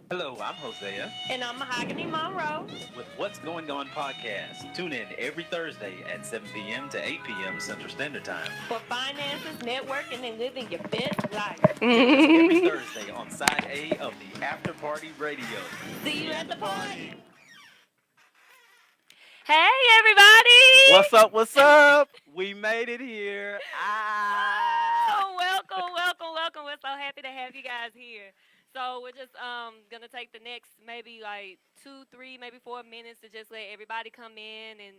Hello, I'm Hosea And I'm Mahogany Monro. with What's Going On podcast. Tune in every Thursday at 7 p.m. to 8 p.m. Central Standard Time. For finances, networking, and living your best life. Join us every Thursday on Side A of the After Party Radio. See you at the party. Hey, everybody. What's up? What's up? We made it here. Oh, welcome. We're so happy to have you guys here. So we're just gonna take the next maybe like 2, 3, maybe 4 minutes to just let everybody come in and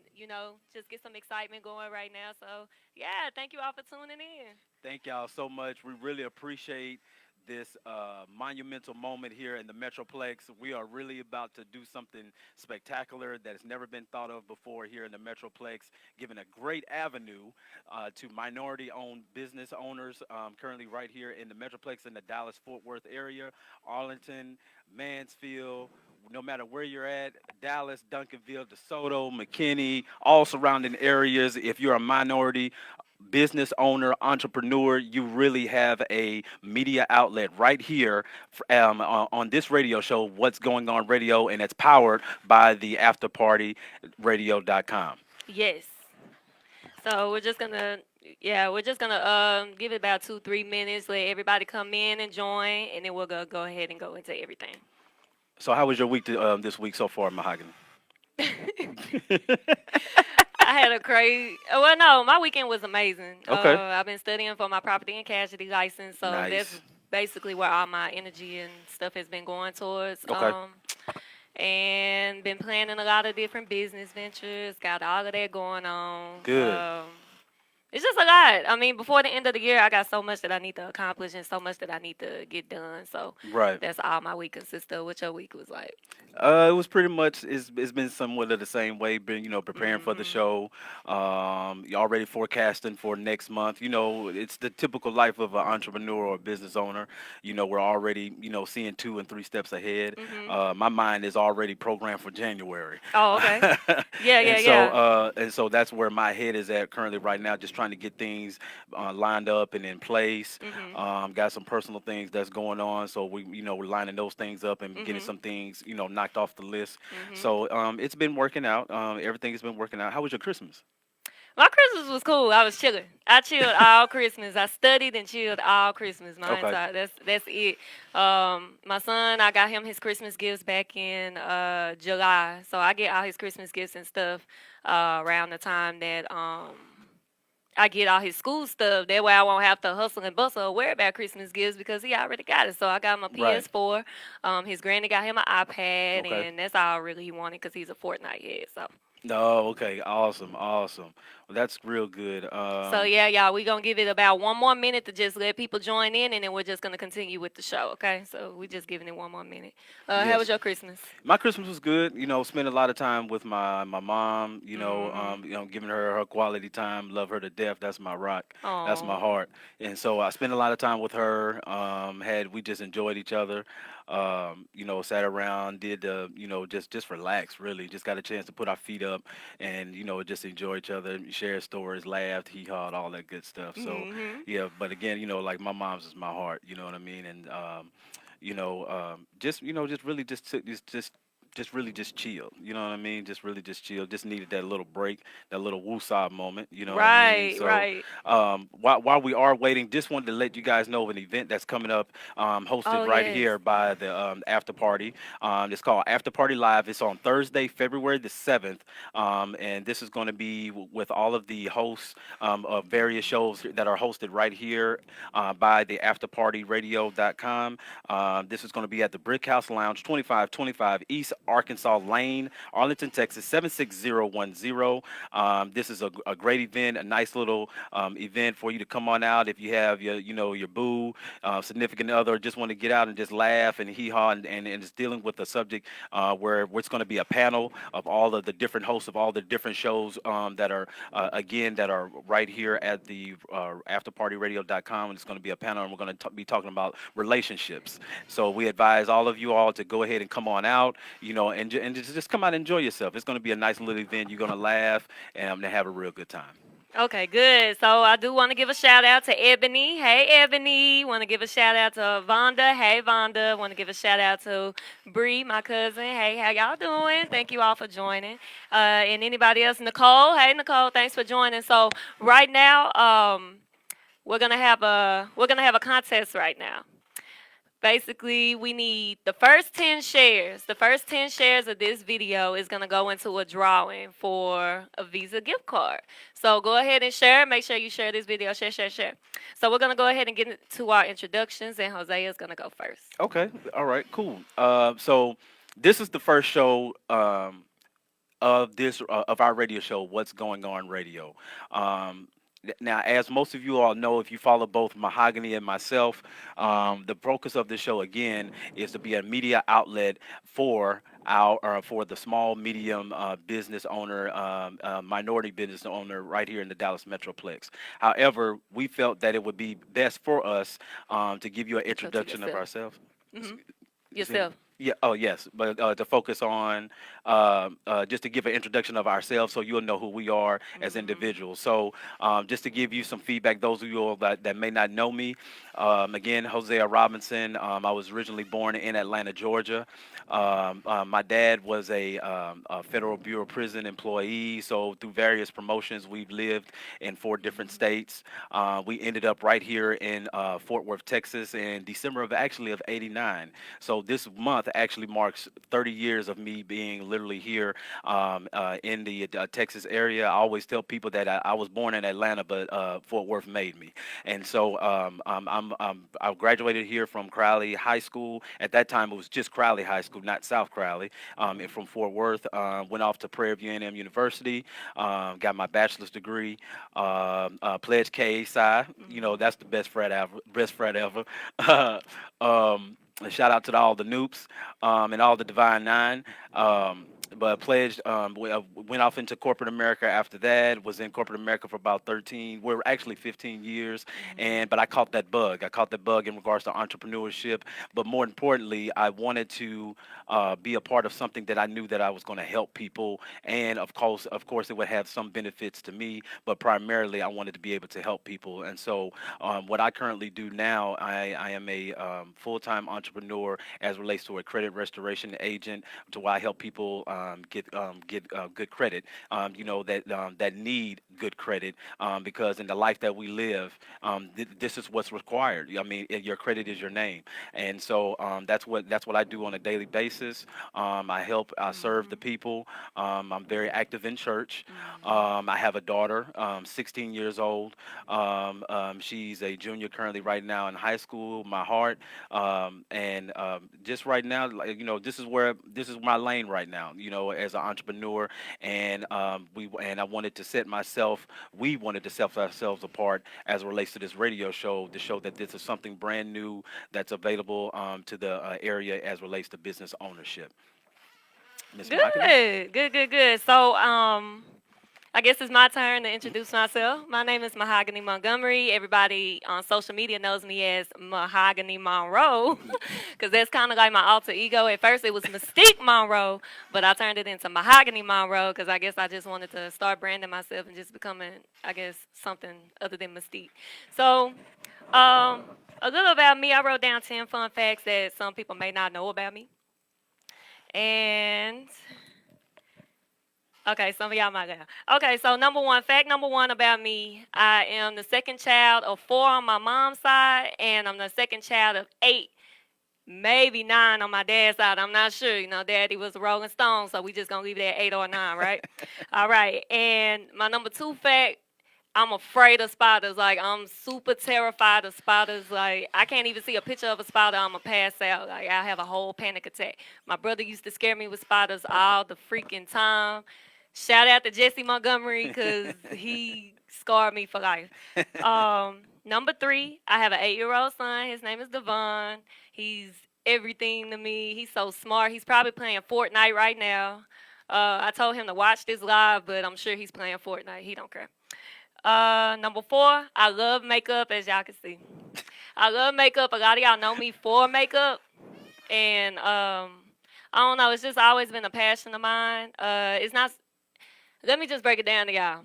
just get some excitement going right now. So yeah, thank you all for tuning in. Thank y'all so much. We really appreciate this monumental moment here in the Metroplex. We are really about to do something spectacular that has never been thought of before here in the Metroplex, giving a great avenue to minority owned business owners currently right here in the Metroplex in the Dallas Fort Worth area, Arlington, Mansfield. No matter where you're at, Dallas, Duncanville, DeSoto, McKinney, all surrounding areas, if you're a minority business owner, entrepreneur, you really have a media outlet right here on this radio show, What's Going On Radio, and it's powered by the afterpartyradio.com. Yes. So we're just gonna give it about 2, 3 minutes, let everybody come in and join, and then we'll go ahead and go into everything. So, how was your week this week so far, Mahogany? I had a crazy. Well, no, my weekend was amazing. Okay. I've been studying for my property and casualty license, so that's Nice. basically where all my energy and stuff has been going towards. Okay. And been planning a lot of different business ventures. Got all of that going on. Good. It's just a lot. I mean, before the end of the year, I got so much that I need to accomplish and so much that I need to get done. So Right. that's all my week consists of. What your week was like? It was pretty much it's been somewhat of the same way. Been preparing for the Hmm. show, you already forecasting for next month. It's the typical life of an entrepreneur or a business owner. We're already seeing 2 and 3 steps ahead. Hmm. My mind is already programmed for January, Oh, okay. Yeah, yeah, and so yeah. uh, and so that's where my head is at currently right now. Just trying to get things lined up and in place. Mhm. Got some personal things that's going on, so we're lining those things up and getting Mhm. some things knocked off the list. Mhm. So it's been working out. Everything has been working out. How was your Christmas? My Christmas was cool. I was chilling. I chilled all Christmas. I studied and chilled all Christmas. My Okay. entire that's it. My son, I got him his Christmas gifts back in July, so I get all his Christmas gifts and stuff around the time that I get all his school stuff. That way I won't have to hustle and bustle or worry about Christmas gifts because he already got it. So I got him a Right. PS4. His granny got him an iPad, Okay. and that's all really he wanted because he's a Fortnite head. So. No. Okay. Awesome. Awesome. Well, that's real good. So yeah, y'all, we gonna give it about 1 more minute to just let people join in, and then we're just gonna continue with the show. Okay, so we just giving it 1 more minute. How was Yes. your Christmas? My Christmas was good. Spent a lot of time with my mom. Mhm. Giving her quality time. Love her to death. That's my rock. That's my Oh. heart. And so I spent a lot of time with her. Had we just enjoyed each other. Sat around, did just relax. Really, just got a chance to put our feet up and just enjoy each other, share stories, laughed, hee hawed, all that good stuff. So Mhm. yeah, but again, like my mom's is my heart. You know what I mean? And just really just really just chill. You know what I mean? Just really just chill. Just needed that little break, that little woosah moment. You know what I mean? Right. So Right. while we are waiting, just wanted to let you guys know of an event that's coming up, Oh hosted right yes. here by the After Party. It's called After Party Live. It's on Thursday, February the 7th, and this is going to be with all of the hosts of various shows that are hosted right here by the afterpartyradio.com. This is going to be at the Brick House Lounge, 2525 East Arkansas Lane, Arlington, Texas, 76010. This is a great event, a nice little event for you to come on out if you have your boo, significant other, just want to get out and just laugh and hee haw and it's dealing with a subject where it's going to be a panel of all of the different hosts of all the different shows that are again that are right here at the afterpartyradio.com, and it's going to be a panel and we're going to be talking about relationships. So we advise all of you all to go ahead and come on out, and just come out and enjoy yourself. It's going to be a nice little event. You're going to laugh and have a real good time. Okay, good. So I do want to give a shout out to Ebony. Hey, Ebony. Want to give a shout out to Vonda. Hey, Vonda. Want to give a shout out to Bree, my cousin. Hey, how y'all doing? Thank you all for joining. And anybody else, Nicole. Hey, Nicole. Thanks for joining. So right now, we're gonna have a contest right now. Basically, we need the first 10 shares. The first 10 shares of this video is going to go into a drawing for a Visa gift card. So go ahead and share. Make sure you share this video. Share, share, share. So we're going to go ahead and get into our introductions, and Hosea is going to go first. Okay. All right. Cool. So this is the first show of our radio show, What's Going On Radio. Now, as most of you all know, if you follow both Mahogany and myself, the focus of this show again is to be a media outlet for for the small medium business owner, minority business owner right here in the Dallas Metroplex. However, we felt that it would be best for us to give you an So to introduction of yourself. ourselves. Hmm. See? Yourself. Yeah. Oh, yes. But to focus on just to give an introduction of ourselves, so you'll know who we are as Hmm. individuals. So just to give you some feedback, those of you all that may not know me, again, Hosea Robinson. I was originally born in Atlanta, Georgia. My dad was a Federal Bureau of Prison employee. So through various promotions, we've lived in 4 different states. We ended up right here in Fort Worth, Texas, in December of actually of '89. So this month actually marks 30 years of me being literally here in the Texas area. I always tell people that I was born in Atlanta, but Fort Worth made me. And so I graduated here from Crowley High School. At that time, it was just Crowley High School, not South Crowley. And from Fort Worth, went off to Prairie View A&M University, got my bachelor's degree, pledged KSI. You know, that's the best frat ever. Best frat ever. And shout out to all the Noops and all the Divine Nine. But pledged, went off into corporate America after that. Was in corporate America for about 13, we're actually 15 years. And but I caught that bug. I caught that bug in regards to entrepreneurship. But more importantly, I wanted to be a part of something that I knew that I was going to help people, and of course, it would have some benefits to me. But primarily, I wanted to be able to help people. And so, what I currently do now, I am a full-time entrepreneur as relates to a credit restoration agent, to where I help people get good credit. That need good credit, because in the life that we live, this is what's required. I mean, your credit is your name, and so that's what I do on a daily basis. I serve the Hmm. people. I'm very active in church. Hmm. I have a daughter, 16 years old. She's a junior currently right now in high school. My heart, and just right now, like, this is my lane right now. As an entrepreneur, and I wanted to set myself. We wanted to set ourselves apart as it relates to this radio show, to show that this is something brand new that's available to the area as relates to business ownership. Miss Mahogany. Good, good, good, good. So, I guess it's my turn to introduce myself. My name is Mahogany Montgomery. Everybody on social media knows me as Mahogany Monro, because that's kind of like my alter ego. At first, it was Mystique Monroe, but I turned it into Mahogany Monroe because I guess I just wanted to start branding myself and just becoming, I guess, something other than Mystique. So, um, a little about me. I wrote down 10 fun facts that some people may not know about me. And okay, some of y'all might have. Okay, so number one, fact number one about me, I am the second child of four on my mom's side, and I'm the second child of eight, maybe nine on my dad's side. I'm not sure. Daddy was a Rolling Stone, so we just gonna leave it at eight or nine, right? All right. And my number two fact, I'm afraid of spiders. Like, I'm super terrified of spiders. Like, I can't even see a picture of a spider. I'ma pass out. Like, I have a whole panic attack. My brother used to scare me with spiders all the freaking time. Shout out to Jesse Montgomery because he scarred me for life. Number three, I have an 8-year-old son. His name is Devon. He's everything to me. He's so smart. He's probably playing Fortnite right now. I told him to watch this live, but I'm sure he's playing Fortnite. He don't care. Number four, I love makeup, as y'all can see. I love makeup. A lot of y'all know me for makeup, and I don't know. It's just always been a passion of mine. It's not. Let me just break it down to y'all.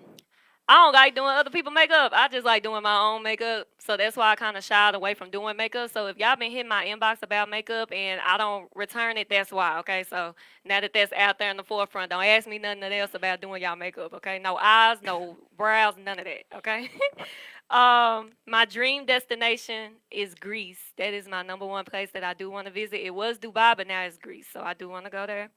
I don't like doing other people's makeup. I just like doing my own makeup. So that's why I kind of shied away from doing makeup. So if y'all been hitting my inbox about makeup and I don't return it, that's why. Okay. So now that that's out there in the forefront, don't ask me nothing else about doing y'all makeup. Okay. No eyes, no brows, none of that. Okay. My dream destination is Greece. That is my number one place that I do want to visit. It was Dubai, but now it's Greece. So I do want to go there.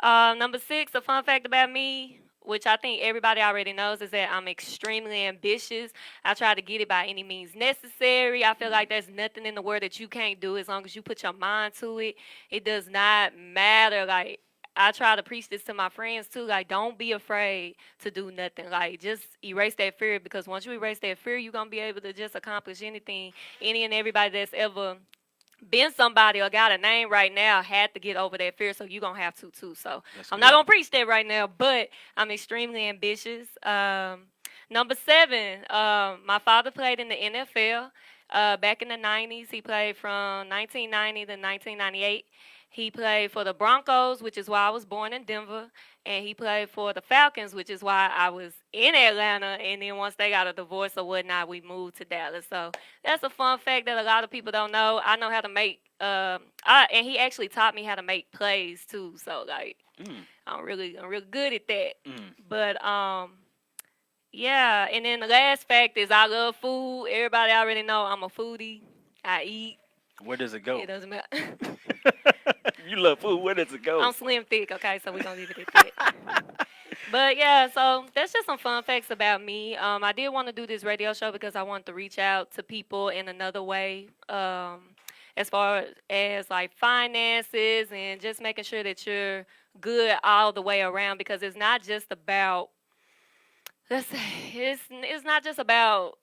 Number six, a fun fact about me, which I think everybody already knows, is that I'm extremely ambitious. I try to get it by any means necessary. I feel like there's nothing in the world that you can't do as long as you put your mind to it. It does not matter. Like, I try to preach this to my friends too. Like, don't be afraid to do nothing. Like, just erase that fear because once you erase that fear, you're going to be able to just accomplish anything. Any and everybody that's ever been somebody or got a name right now had to get over that fear, so you're gonna have to too. So That's I'm not good. gonna preach that right now, but I'm extremely ambitious. Number seven, my father played in the NFL back in the 90s. He played from 1990 to 1998. He played for the Broncos, which is why I was born in Denver, and he played for the Falcons, which is why I was in Atlanta. And then once they got a divorce or whatnot, we moved to Dallas. So that's a fun fact that a lot of people don't know. I know how to make. And he actually taught me how to make plays too. So like, Mm, I'm really good at that. mm. But yeah. And then the last fact is I love food. Everybody already know I'm a foodie. I eat. Where does it It go? doesn't matter. You love food. Where does it go? I'm slim thick. Okay, so we're gonna leave it at that. But yeah, so that's just some fun facts about me. I did want to do this radio show because I wanted to reach out to people in another way, as far as like finances and just making sure that you're good all the way around. Because it's not just about let's say it's not just about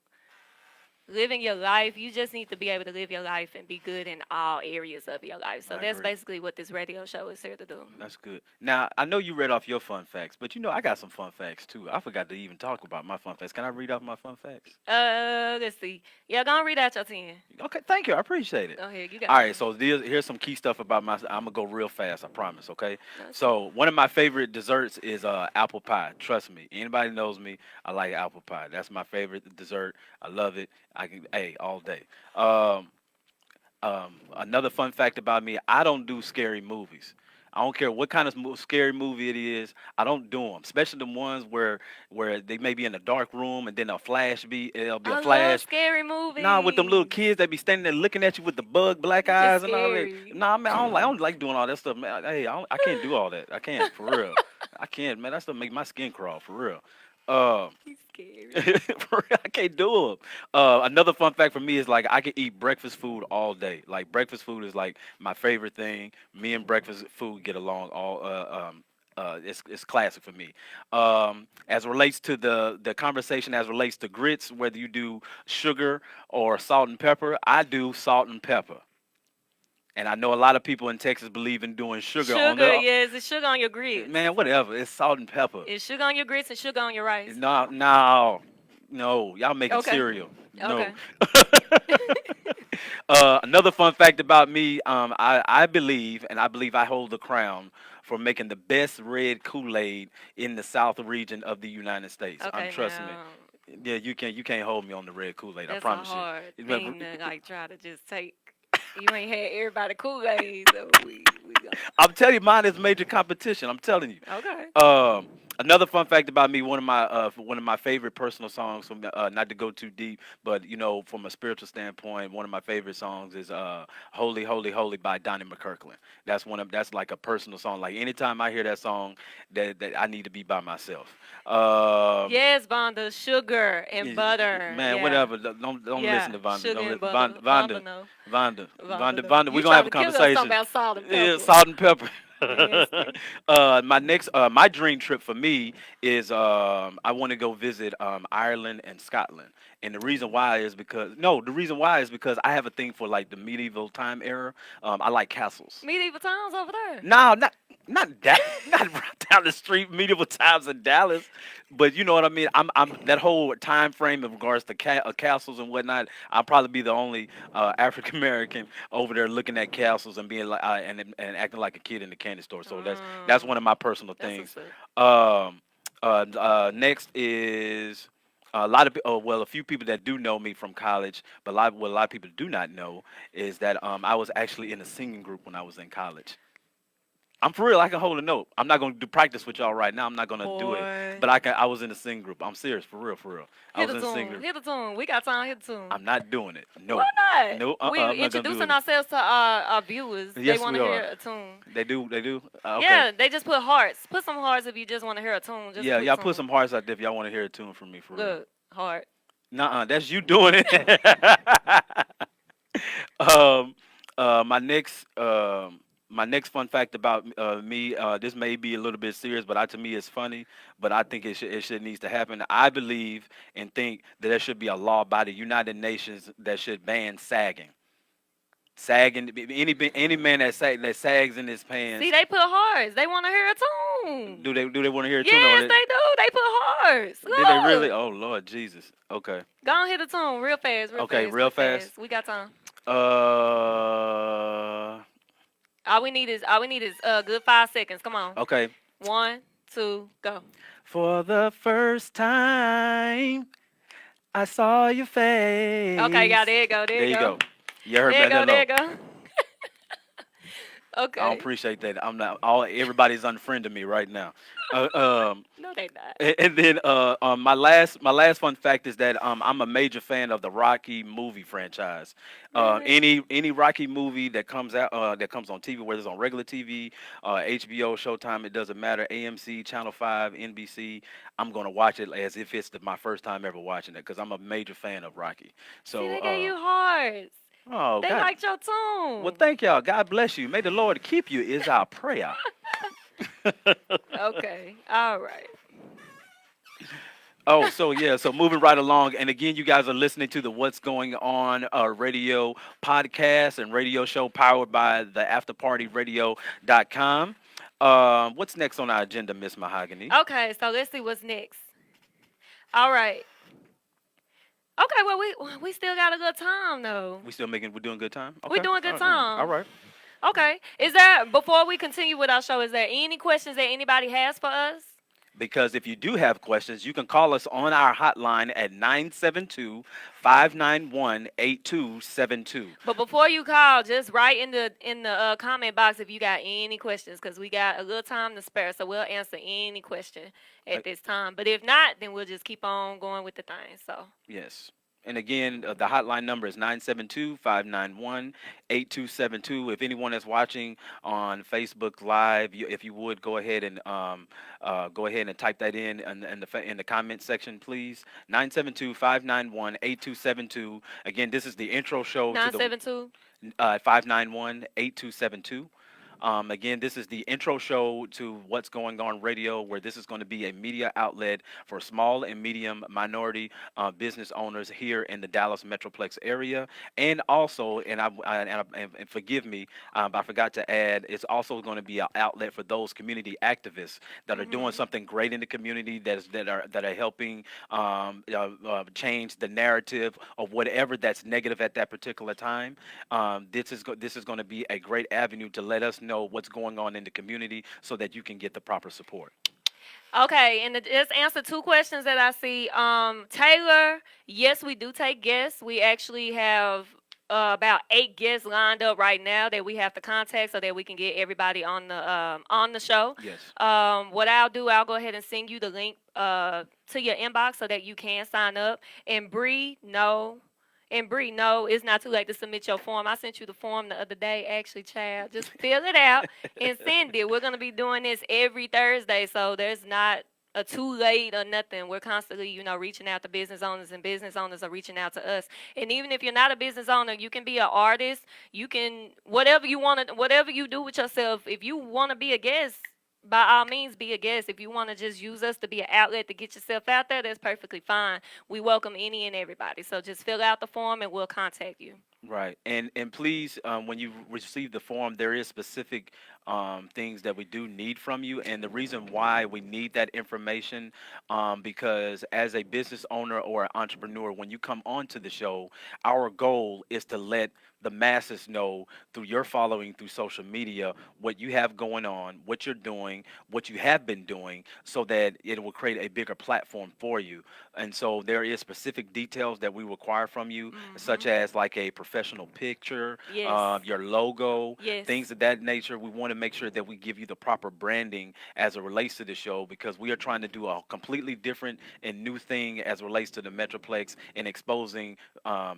living your life. You just need to be able to live your life and be good in all areas of your life. So I that's agree. basically what this radio show is here to do. That's good. Now I know you read off your fun facts, but I got some fun facts too. I forgot to even talk about my fun facts. Can I read off my fun facts? Let's see. Yeah, go and read out your 10. Okay, thank you. I appreciate it. Go ahead, you got All it. right, so here's some key stuff about my. I'm gonna go real fast. I promise. Okay. Let's see. So one of my favorite desserts is apple pie. Trust me. Anybody knows me, I like apple pie. That's my favorite dessert. I love it. I can all day. Um, Another fun fact about me, I don't do scary movies. I don't care what kind of scary movie it is. I don't do them, especially the ones where they may be in a dark room and then a flash be it'll be a I love flash. scary Nah, with them little movies. kids that be standing there looking at you with the bug black It's eyes and all that. scary. Nah, man, I don't like doing all that stuff, man. Hey, I can't do all that. I can't for real. I can't, man. That stuff make my skin crawl for real. Uh, He's scary. for real, I can't do them. Another fun fact for me is like I can eat breakfast food all day. Like breakfast food is like my favorite thing. Me and breakfast food get along all. It's classic for me. As relates to the conversation, as relates to grits, whether you do sugar or salt and pepper, I do salt and pepper. And I know a lot of people in Texas believe in doing sugar on Sugar, their. yes, it's sugar on your grits. Man, whatever. It's salt and pepper. It's sugar on your grits and sugar on your rice. No, no, no. Y'all making Okay. cereal. No. Okay. Another fun fact about me, I believe, and I believe I hold the crown for making the best red Kool-Aid in the South region of the United States. I'm Okay, trusting me. now Yeah, you can't hold me on the red Kool-Aid. I that's a promise hard you. thing to like try to just take. You ain't had everybody Kool-Aid, so we go. I'm telling you, mine is major competition. I'm telling you. Okay. Another fun fact about me, one of my favorite personal songs from not to go too deep, but from a spiritual standpoint, one of my favorite songs is "Holy, Holy, Holy" by Donnie McKirkland. That's like a personal song. Like anytime I hear that song, that I need to be by myself. Um, Yes, Vonda, sugar and butter. Man, Yeah. whatever. Don't Yeah. listen to Vonda. Sugar Don't and listen. butter. Vonda, no. Vonda, no. Vonda. We're You gonna have trying a to kill us talking conversation. about salt and Yeah, pepper. salt and pepper. Nasty. My dream trip for me is I want to go visit Ireland and Scotland, and the reason why is because I have a thing for like the medieval time era. I like castles. Medieval times over there. No, not that, not right down the street, medieval times in Dallas, but you know what I mean. I'm that whole time frame in regards to castles and whatnot. I'll probably be the only African American over there looking at castles and being like and acting like a kid in the candy store. So that's one of my personal That's things. what's up. Next is A lot of well, a few people that do know me from college, but what a lot of people do not know is that I was actually in a singing group when I was in college. I'm for real. I can hold a note. I'm not gonna do practice with y'all right now. I'm not gonna do it. Boy. But I can. I was in a singing group. I'm serious, for real, for real. I Hit was the in a singing tune. group. Hit the tune. We got time. Hit the tune. I'm not doing it. Why No, not? no. We I'm not gonna do introducing it. ourselves to our viewers. They Yes, want we to are. hear a tune. They do. They do. Okay. Yeah, they just put hearts. Put some hearts if you just want to hear a tune. Just Yeah, put y'all put tune. some hearts out there if y'all want to hear a tune from me, for real. Look, heart. Nuh-uh, that's you doing it. um, my next fun fact about me. This may be a little bit serious, but to me it's funny. But I think it should needs to happen. I believe and think that there should be a law by the United Nations that should ban sagging. Sagging, any man that sags in his See, pants. they put hearts. They want to hear a tune. Do they want to hear a tune or Yes, they do. They put hearts. did they really? Look. Oh Lord Jesus. Okay. Go on, hit the tune real fast, Okay, real real fast. fast. We got time. Uh. All we need is a good 5 seconds. Come on. Okay. 1, 2, go. For the first time, I saw your face. Okay, yeah, there you go. There There you you go. go. You heard There you me go. that There low. you go. I don't Okay. appreciate that. I'm not. Everybody's unfriending me right now. Uh, um, No, they not. and then my last fun fact is that I'm a major fan of the Rocky movie franchise. Really? Any Rocky movie that comes out that comes on TV, whether it's on regular TV, HBO, Showtime, it doesn't matter. AMC, Channel 5, NBC. I'm gonna watch it as if it's my first time ever watching it because I'm a major fan of Rocky. See, So they gave you hearts. oh They God. liked your Well, tune. thank y'all. God bless you. May the Lord keep you is our prayer. Okay. All right. Oh, so yeah, so moving right along, and again, you guys are listening to the What's Going On radio podcast and radio show powered by the afterpartyradio.com. What's next on our agenda, Miss Mahogany? Okay, so let's see what's next. All right. Okay, well we still got a good time though. We're doing good time? We Okay. doing good All time. right. Okay. Is there before we continue with our show, is there any questions that anybody has for us? Because if you do have questions, you can call us on our hotline at 972-591-8272. But before you call, just write in the comment box if you got any questions, because we got a little time to spare, so we'll answer any question at this time. But if not, then we'll just keep on going with the thing. So Yes. And again, the hotline number is 972-591-8272. If anyone is watching on Facebook Live, if you would go ahead and type that in the comment section, please. 972-591-8272. Again, this is the intro show to the 972. 591-8272. Again, this is the intro show to What's Going On Radio, where this is going to be a media outlet for small and medium minority business owners here in the Dallas Metroplex area. And also, and forgive me, I forgot to add, it's also going to be an outlet for those community activists that are doing something great in the community that are helping change the narrative of whatever that's negative at that particular time. This is going to be a great avenue to let us know what's going on in the community so that you can get the proper support. Okay, and to just answer 2 questions that I see. Taylor, yes, we do take guests. We actually have about 8 guests lined up right now that we have to contact so that we can get everybody on the show. Yes. What I'll do, I'll go ahead and send you the link to your inbox so that you can sign up. And Bree, no. And Bree, no, it's not too late to submit your form. I sent you the form the other day, actually, child. Just fill it out and send it. We're going to be doing this every Thursday, so there's not a too late or nothing. We're constantly, reaching out to business owners, and business owners are reaching out to us. And even if you're not a business owner, you can be an artist. You can, whatever you do with yourself, if you want to be a guest, by all means, be a guest. If you want to just use us to be an outlet to get yourself out there, that's perfectly fine. We welcome any and everybody. So just fill out the form and we'll contact you. Right, and please, when you receive the form, there is specific things that we do need from you, and the reason why we need that information, because as a business owner or an entrepreneur, when you come onto the show, our goal is to let the masses know through your following through social media what you have going on, what you're doing, what you have been doing, so that it will create a bigger platform for you. And so there is specific details that we require from you, such Mhm. as like a professional picture, Yes. your logo, Yes. things of that nature. We want to make sure that we give you the proper branding as it relates to the show, because we are trying to do a completely different and new thing as it relates to the Metroplex and exposing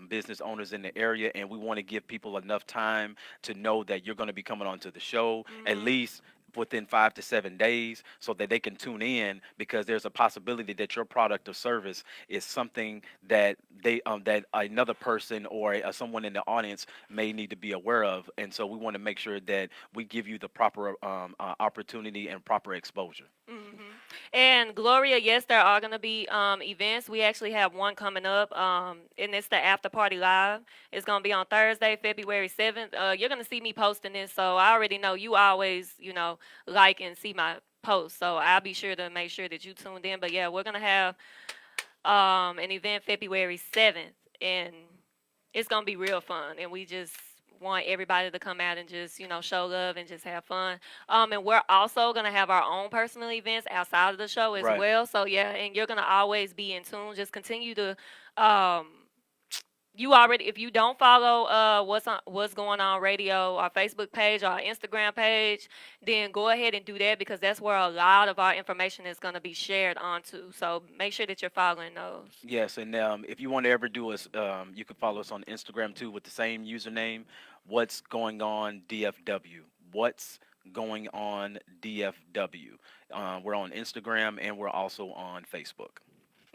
business owners in the area. And we want to give people enough time to know that you're going to be coming onto the show at Mhm. least within 5 to 7 days, so that they can tune in, because there's a possibility that your product or service is something that that another person or someone in the audience may need to be aware of. And so we want to make sure that we give you the proper opportunity and proper exposure. And Gloria, yes, there are gonna be events. We actually have one coming up, and it's the After Party Live. It's gonna be on Thursday, February 7th. You're gonna see me posting this, so I already know you always, like and see my posts. So I'll be sure to make sure that you tuned in. But yeah, we're gonna have an event February 7th, and it's gonna be real fun. And we just want everybody to come out and just show love and just have fun. And we're also gonna have our own personal events outside of the show as Right. well. So yeah, and you're gonna always be in tune. Just continue to um you already, if you don't follow what's going on radio, our Facebook page, our Instagram page, then go ahead and do that, because that's where a lot of our information is going to be shared onto. So make sure that you're following those. Yes, and if you want to ever do us, you can follow us on Instagram too with the same username. What's going on DFW? What's going on DFW? We're on Instagram and we're also on Facebook.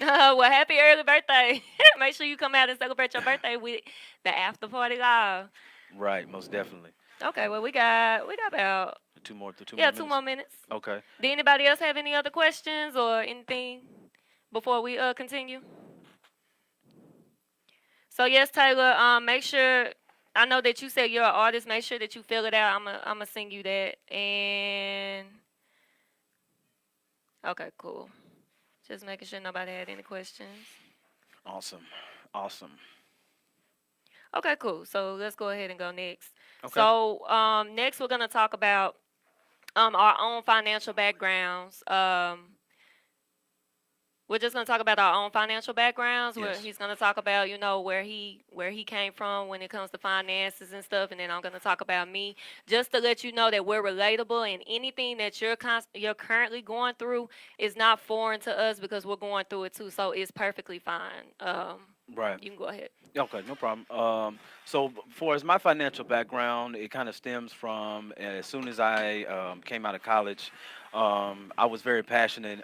Well, happy early birthday. Make sure you come out and celebrate your birthday with the After Party Live. Right, most definitely. Okay, well, we got about, Two yeah, more two minutes. more minutes. Okay. Did anybody else have any other questions or anything before we continue? So yes, Taylor, make sure, I know that you said you're an artist. Make sure that you fill it out. I'm gonna sing you that. And okay, cool. Just making sure nobody had any questions. Awesome. Awesome. Okay, cool. So let's go ahead and go next. Okay. So next we're gonna talk about our own financial backgrounds. We're just gonna talk about our own financial backgrounds. Where Yes. he's gonna talk about, where he came from when it comes to finances and stuff, and then I'm gonna talk about me, just to let you know that we're relatable, and anything that you're currently going through is not foreign to us, because we're going through it too. So it's perfectly fine. Right. You can go ahead. Okay, no problem. So for as my financial background, it kind of stems from as soon as I came out of college, I was very passionate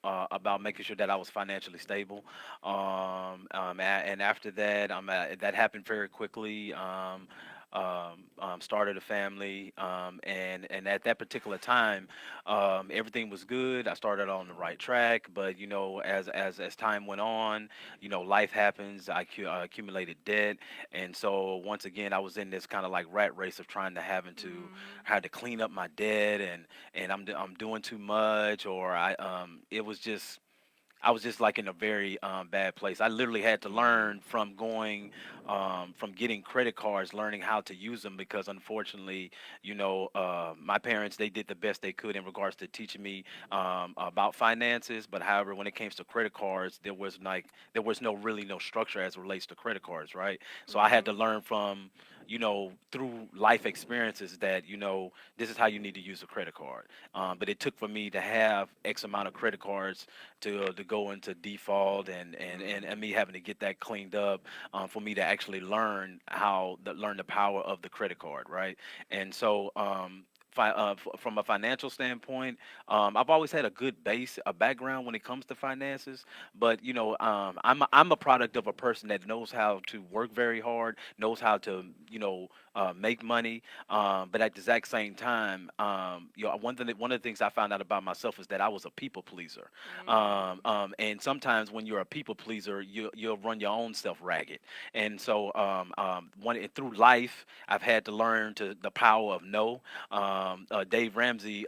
about making sure that I was financially stable. And after that, that happened very quickly. Started a family, and at that particular time, everything was good. I started on the right track, but as time went on, life happens. I accumulated debt, and so once again, I was in this kind of like rat race of trying to had to clean up my debt, and I'm doing too much, or I was just like in a very bad place. I literally had to learn from from getting credit cards, learning how to use them, because unfortunately, my parents, they did the best they could in regards to teaching me about finances. But however, when it came to credit cards, there was no structure as it relates to credit cards, right? So I had to Mhm. learn from through life experiences that this is how you need to use a credit card. But it took for me to have X amount of credit cards to go into default, and me having to get that cleaned up, for me to actually learn the power of the credit card, right? And so from a financial standpoint, I've always had a good a background when it comes to finances. But I'm a product of a person that knows how to work very hard, knows how to make money. But at the exact same time, one of the things I found out about myself is that I was a people pleaser. And sometimes when you're a people pleaser, you'll run your own self ragged. And so through life, I've had to learn to the power of no. Dave Ramsey,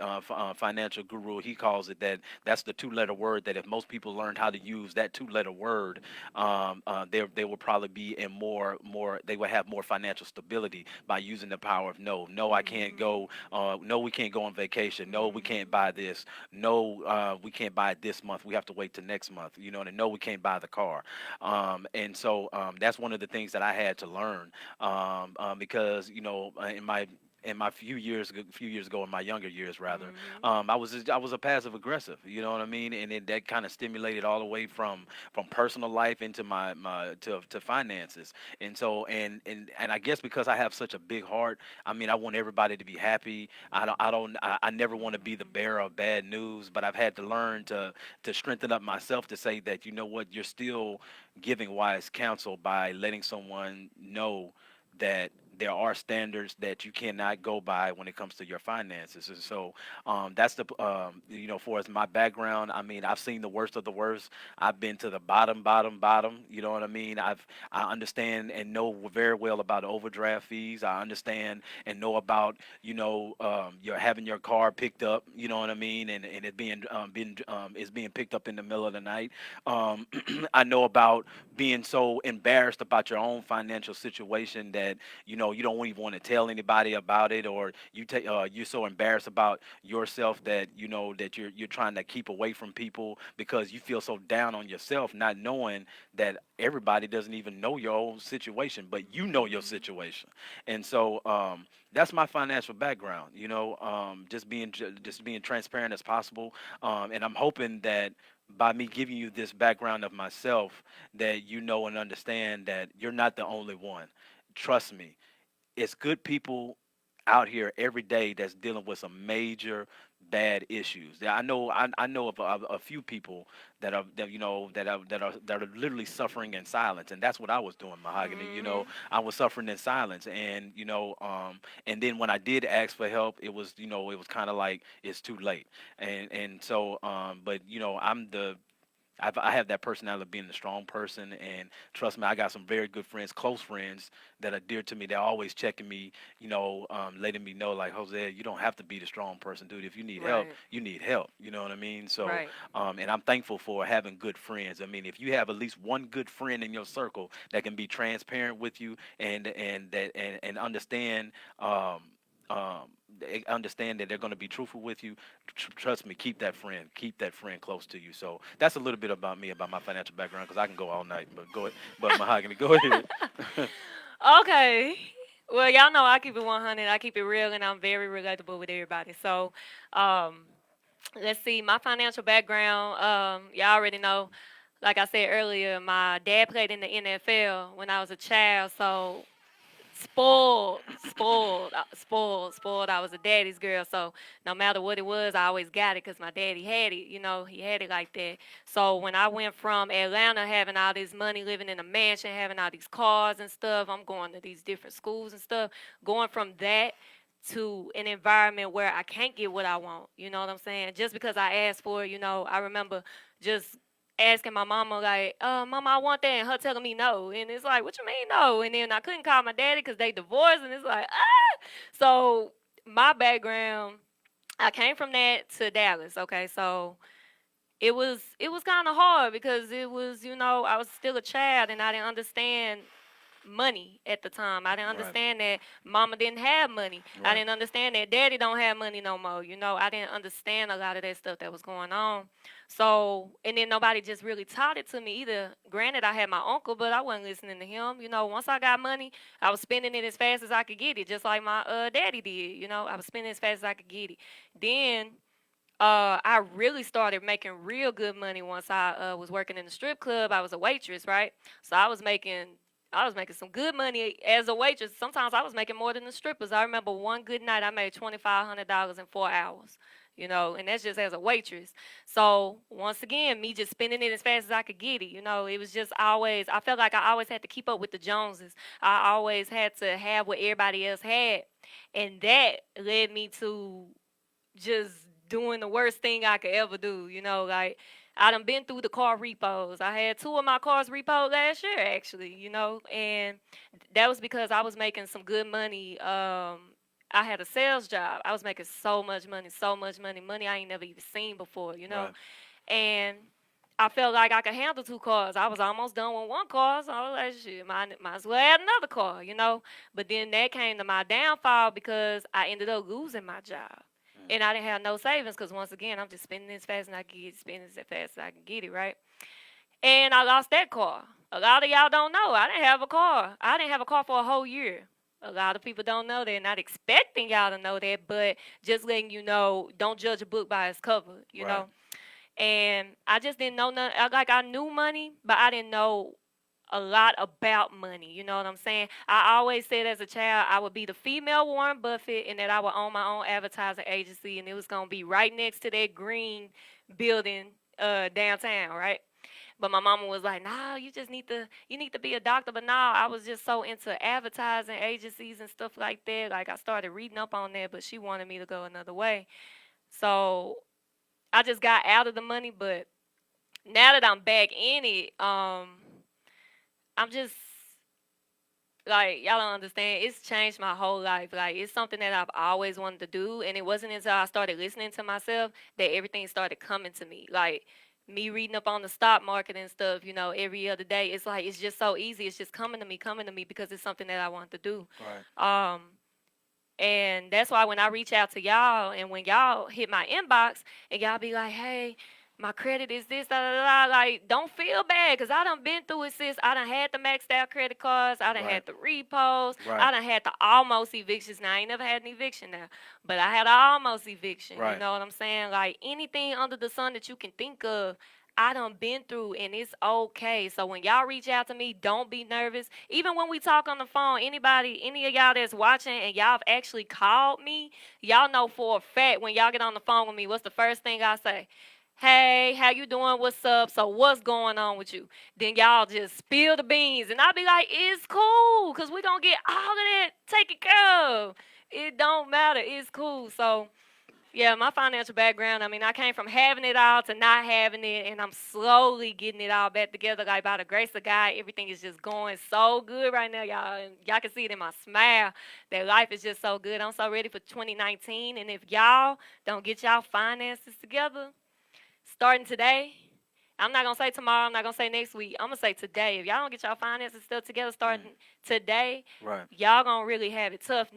financial guru, he calls it that. That's the two-letter word. That if most people learned how to use that two-letter word, they will probably be in more. They will have more financial stability by using the power of no. No, I can't go. No, we can't go on vacation. No, we can't buy this. No, we can't buy it this month. We have to wait till next month. And no, we can't buy the car. And so that's one of the things that I had to learn because in my few years ago, in my younger years rather, I was a passive aggressive. You know what I mean? And that kind of stimulated all the way from personal life into my to finances. And so and I guess because I have such a big heart, I mean, I want everybody to be happy. I never want to be the bearer of bad news, but I've had to learn to strengthen up myself to say that, you know what, you're still giving wise counsel by letting someone know that there are standards that you cannot go by when it comes to your finances. And so that's for as my background, I mean, I've seen the worst of the worst. I've been to the bottom. You know what I mean? I understand and know very well about overdraft fees. I understand and know about, you're having your car picked up, you know what I mean? And it is being picked up in the middle of the night. Um, I know about being so embarrassed about your own financial situation that you don't even want to tell anybody about it, or you're so embarrassed about yourself that that you're trying to keep away from people because you feel so down on yourself, not knowing that everybody doesn't even know your own situation, but you know your situation. And so that's my financial background, just being transparent as possible. And I'm hoping that by me giving you this background of myself, that you know and understand that you're not the only one. Trust me, it's good people out here every day that's dealing with some major bad issues. I know of a few people that are literally suffering in silence, and that's what I was doing, Mahogany. I was suffering in silence, and and then when I did ask for help, it was kind of like it's too late, and so but I have that personality of being a strong person, and trust me, I got some very good friends, close friends that are dear to me. They're always checking me, letting me know like, Jose, you don't have to be the strong person, dude. If you need help, Right. you need help. You know what I mean? So, Right. and I'm thankful for having good friends. I mean, if you have at least one good friend in your circle that can be transparent with you and understand. They understand that they're going to be truthful with you. Trust me, keep that friend close to you. So that's a little bit about me, about my financial background, because I can go all night. But go ahead, but Mahogany, go ahead. Okay. Well, y'all know I keep it 100. I keep it real, and I'm very relatable with everybody. So, um, let's see. My financial background. Y'all already know. Like I said earlier, my dad played in the NFL when I was a child. So spoiled. I was a daddy's girl, so no matter what it was, I always got it because my daddy had it. He had it like that. So when I went from Atlanta, having all this money, living in a mansion, having all these cars and stuff, I'm going to these different schools and stuff. Going from that to an environment where I can't get what I want. You know what I'm saying? Just because I asked for it, I remember just asking my mama like, "Mama, I want that," and her telling me no, and it's like, "What you mean no?" And then I couldn't call my daddy because they divorced, and it's like, ah. So my background, I came from that to Dallas. Okay, so it was kind of hard because it was, I was still a child and I didn't understand money at the time. I didn't Right, understand that mama didn't have money. I right, didn't understand that daddy don't have money no more. I didn't understand a lot of that stuff that was going on. So, and then nobody just really taught it to me either. Granted, I had my uncle, but I wasn't listening to him. Once I got money, I was spending it as fast as I could get it, just like my daddy did. I was spending it as fast as I could get it. Then I really started making real good money once I was working in the strip club. I was a waitress, right? So I was making some good money as a waitress. Sometimes I was making more than the strippers. I remember one good night I made $2,500 in 4 hours. you know, and that's just as a waitress. So once again, me just spending it as fast as I could get it, you know, it was just always, I felt like I always had to keep up with the Joneses. I always had to have what everybody else had. And that led me to just doing the worst thing I could ever do, you know, like I done been through the car repos. I had two of my cars repoed last year actually, you know, and that was because I was making some good money. I had a sales job. I was making so much money, money I ain't never even seen before, you know. Right. And I felt like I could handle two cars. I was almost done with one car, so I was like, shit, might as well add another car, you know. But then that came to my downfall because I ended up losing my job. Mm. And I didn't have no savings because once again, I'm just spending as fast as I can get it, spending as fast as I can get it, right? And I lost that car. A lot of y'all don't know. I didn't have a car. I didn't have a car for a whole year. A lot of people don't know that. Not expecting y'all to know that, but just letting you know, don't judge a book by its cover, you Right. know? And I just didn't know nothing. Like I knew money, but I didn't know a lot about money. You know what I'm saying? I always said as a child I would be the female Warren Buffett and that I would own my own advertising agency and it was gonna be right next to that green building downtown, right? But my mama was like, "Nah, you need to be a doctor." But nah, I was just so into advertising agencies and stuff like that. Like I started reading up on that, but she wanted me to go another way. So I just got out of the money, but now that I'm back in it, I'm just like y'all don't understand. It's changed my whole life. Like it's something that I've always wanted to do, and it wasn't until I started listening to myself that everything started coming to me. Like me reading up on the stock market and stuff, you know, every other day. It's like it's just so easy. It's just coming to me because it's something that I want to do. Right. Um, and that's why when I reach out to y'all and when y'all hit my inbox and y'all be like, hey, my credit is this, da, da, da, like, don't feel bad because I done been through it, sis. I done had the maxed out credit cards. I done Right. had the repos. Right. I done had the almost evictions. Now, I ain't never had an eviction now, but I had an almost eviction. You Right. know what I'm saying? Like, anything under the sun that you can think of, I done been through and it's okay. So when y'all reach out to me, don't be nervous. Even when we talk on the phone, any of y'all that's watching and y'all have actually called me, y'all know for a fact when y'all get on the phone with me, what's the first thing I say? Hey, how you doing? What's up? So what's going on with you? Then y'all just spill the beans and I'll be like, it's cool, cause we gonna get all of that taken care of. It don't matter. It's cool. So yeah, my financial background, I mean, I came from having it all to not having it, and I'm slowly getting it all back together. Like, by the grace of God, everything is just going so good right now, y'all. And y'all can see it in my smile that life is just so good. I'm so ready for 2019. And if y'all don't get y'all finances together, starting today, I'm not gonna say tomorrow. I'm not gonna say next week. I'm gonna say today. If y'all don't get y'all finances stuff together, starting today, Right. y'all gonna really have it tough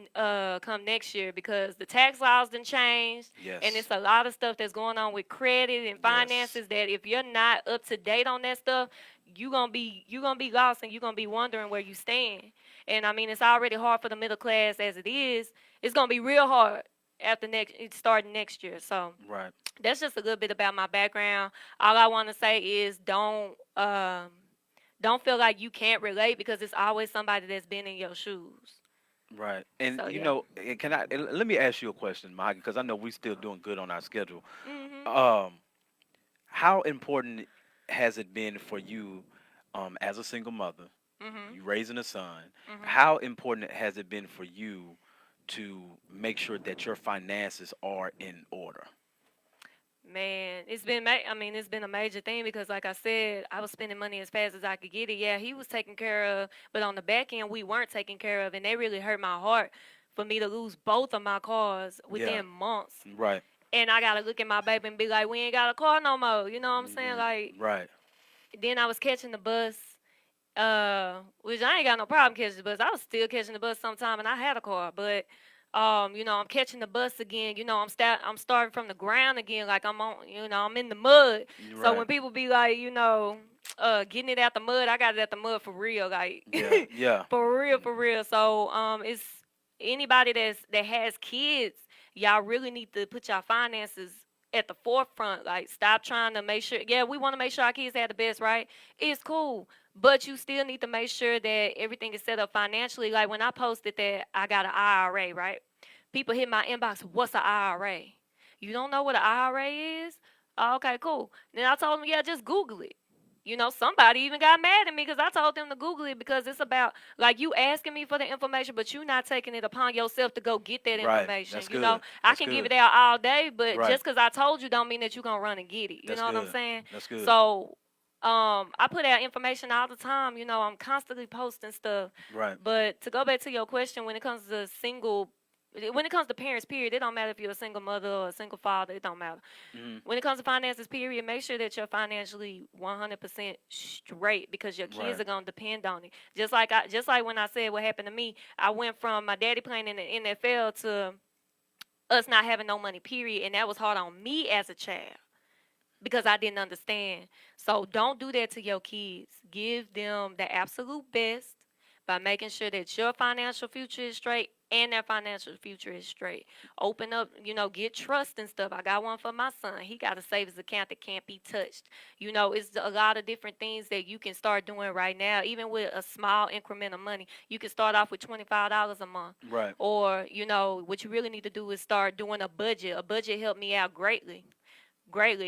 come next year because the tax laws done changed, and Yes. it's a lot of stuff that's going on with credit and Yes. finances that if you're not up to date on that stuff, you gonna be lost and you gonna be wondering where you stand. And I mean, it's already hard for the middle class as it is. It's gonna be real hard after next it's starting next year. So Right. that's just a little bit about my background. All I want to say is don't feel like you can't relate because it's always somebody that's been in your shoes. Right. And So you yeah. know, can I let me ask you a question, Mahogany, because I know we're still doing good on our schedule. Mhm. Um, how important has it been for you, as a single mother, Mhm. you raising a son? Mhm. How important has it been for you to make sure that your finances are in order? Man, I mean, it's been a major thing because, like I said, I was spending money as fast as I could get it. Yeah, he was taken care of, but on the back end, we weren't taken care of, and they really hurt my heart for me to lose both of my cars Yeah. within months. Right. And I gotta look at my baby and be like, we ain't got a car no more. You know what I'm saying? Like, Right. then I was catching the bus, which I ain't got no problem catching the bus. I was still catching the bus sometime, and I had a car, but I'm catching the bus again. I'm starting from the ground again, like I'm in the mud. So Right. when people be like, getting it out the mud, I got it out the mud for real, like Yeah. Yeah. for real, for real. So it's anybody that has kids, y'all really need to put y'all finances at the forefront. Like, stop trying to make sure. Yeah, we want to make sure our kids have the best, right? It's cool, but you still need to make sure that everything is set up financially. Like when I posted that I got an IRA, right? People hit my inbox, what's an IRA? You don't know what an IRA is? Oh, okay, cool. Then I told him, yeah, just Google it. Somebody even got mad at me because I told them to Google it because it's about like you asking me for the information, but you not taking it upon yourself to go get that Right. information. That's good. I That's can give good. it out all day, but Right. just because I told you don't mean that you gonna run and get it. You That's know what I'm good. saying? That's good. So, I put out information all the time. I'm constantly posting stuff. Right. But to go back to your question, when it comes to parents, period, it don't matter if you're a single mother or a single father. It don't matter. Hmm. When it comes to finances, period, make sure that you're financially 100% straight because your kids Right. are gonna depend on it. Just like when I said what happened to me, I went from my daddy playing in the NFL to us not having no money, period, and that was hard on me as a child because I didn't understand. So don't do that to your kids. Give them the absolute best by making sure that your financial future is straight and their financial future is straight. Open up, get trust and stuff. I got one for my son. He got a savings account that can't be touched. It's a lot of different things that you can start doing right now, even with a small increment of money. You can start off with $25 a month. Right. Or, what you really need to do is start doing a budget. A budget helped me out greatly.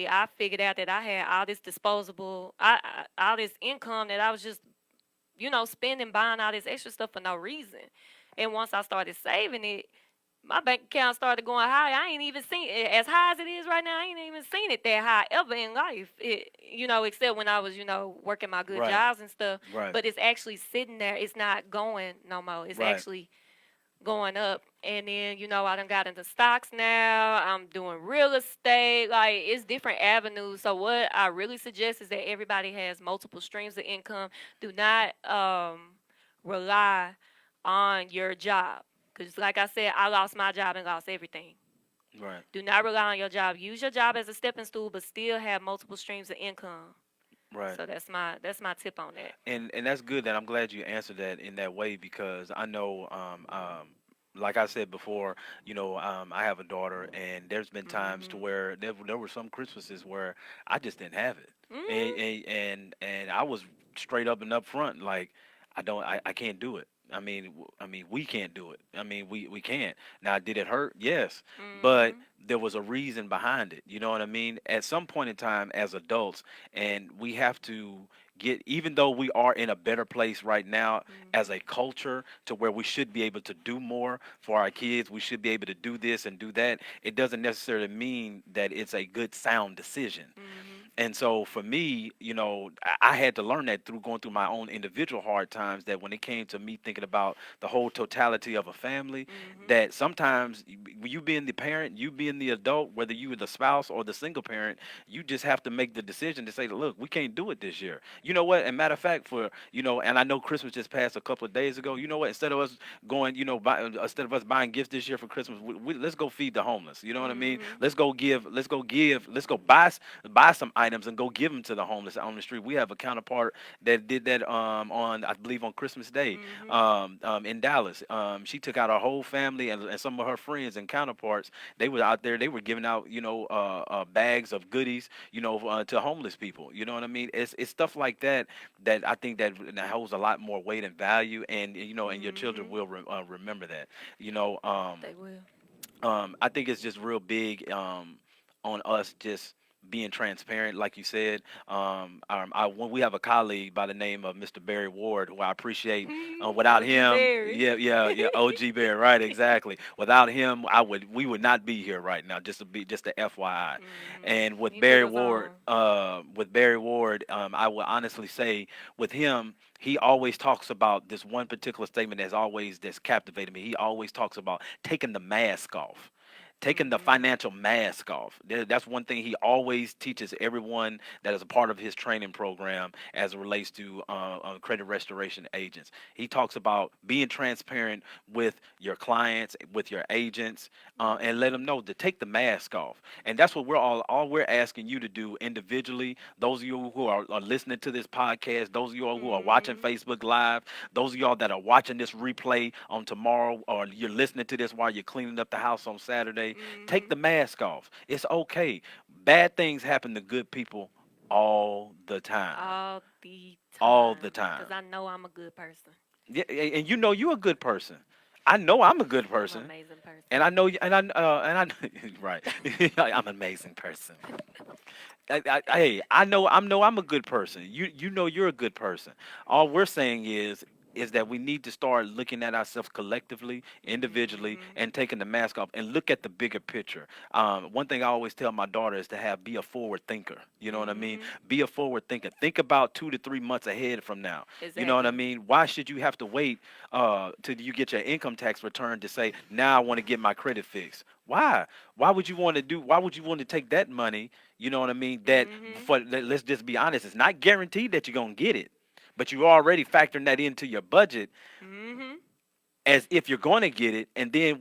I figured out that I had all this all this income that I was just, spending, buying all this extra stuff for no reason. And once I started saving it, my bank account started going high. I ain't even seen it as high as it is right now. I ain't even seen it that high ever in life. Except when I was, working my good Right. jobs and stuff. Right. But it's actually sitting there. It's not going no more. It's Right. actually going up. And then, I done got into stocks now. I'm doing real estate. Like, it's different avenues. So what I really suggest is that everybody has multiple streams of income. Do not rely on your job. Because like I said, I lost my job and lost everything. Right. Do not rely on your job. Use your job as a stepping stool, but still have multiple streams of income. Right. So that's my tip on that. And that's good that I'm glad you answered that in that way because I know like I said before, I have a daughter and there's been times to Mhm. where there were some Christmases where I just didn't have it. Mhm. And I was straight up and up front like I can't do it. I mean we can't do it. I mean we can't. Now did it hurt? Yes. But Mhm. there was a reason behind it. You know what I mean? At some point in time as adults and we have to get even though we are in a better place right now as a Mhm. culture to where we should be able to do more for our kids, we should be able to do this and do that, it doesn't necessarily mean that it's a good sound decision. Mhm. And so for me, I had to learn that through going through my own individual hard times that when it came to me thinking about the whole totality of a family, Mhm. that sometimes you being the parent, you being the adult, whether you were the spouse or the single parent, you just have to make the decision to say, look, we can't do it this year. You know what? And matter of fact, and I know Christmas just passed a couple of days ago. You know what? Instead of us going, instead of us buying gifts this year for Christmas, let's go feed the homeless. You know what I mean? Mhm. Let's go buy some items and go give them to the homeless on the street. We have a counterpart that did that on I believe on Christmas Day Mhm. in Dallas. She took out her whole family and some of her friends and counterparts. They were out there. They were giving out bags of goodies to homeless people. You know what I mean? It's stuff like that that I think that holds a lot more weight and value, and and your children Mhm. will remember that. You know, They will. I think it's just real big on us just being transparent, like you said. When we have a colleague by the name of Mr. Barry Ward, who I appreciate. Without OG him, Berry. yeah, OG Barry, right, exactly. Without him, we would not be here right now. Just a FYI. And He put us on. With Barry Ward, I will honestly say with him, he always talks about this one particular statement that's captivated me. He always talks about taking the mask off. Taking the Mhm. financial mask off. That's one thing he always teaches everyone that is a part of his training program as it relates to credit restoration agents. He talks about being transparent with your clients, with your agents, and let them know to take the mask off. And that's what all we're asking you to do individually. Those of you who are listening to this podcast, those of you all who are watching Mhm. Facebook Live, those of y'all that are watching this replay on tomorrow, or you're listening to this while you're cleaning up the house on Saturday, take Mhm. the mask off. It's okay. Bad things happen to good people all the time. All the All the time. time. Cause I know I'm a good person. Yeah, and you know you're a good person. I know I'm a good I'm an person, amazing person. and I know, right. I'm an amazing person. Hey, I know I'm a good person. You know you're a good person. All we're saying is that we need to start looking at ourselves collectively, individually, Mhm. and taking the mask off and look at the bigger picture. One thing I always tell my daughter is to be a forward thinker. You know what I mean? Mhm. Be a forward thinker. Think about 2 to 3 months ahead from now. You know what I Exactly. mean? Why should you have to wait till you get your income tax return to say now I want to get my credit fixed? Why? Why would you want to take that money? You know what I mean? Mhm. Let's just be honest. It's not guaranteed that you're gonna get it, but you already factoring that into your budget Mhm. as if you're going to get it, and then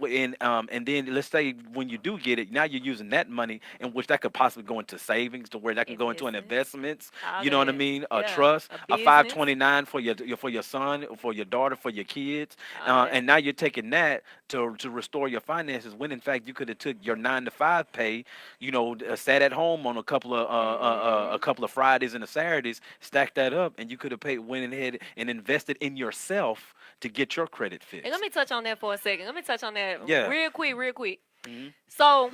let's say when you do get it, now you're using that money in which that could possibly go into savings to where that can go into an Investments. investments. All You know what I that. mean? A Yeah. trust, A a business. 529 for your son, for your daughter, for your kids, All of that. and now you're taking that to restore your finances. When in fact you could have took your 9 to 5 pay, sat at home on a Mhm. couple of Fridays and a Saturdays, stacked that up, and you could have paid went ahead and invested in yourself to get your credit And let fixed. me touch on that for a second. Let me touch on that Yeah. real quick, real quick. Hmm. So,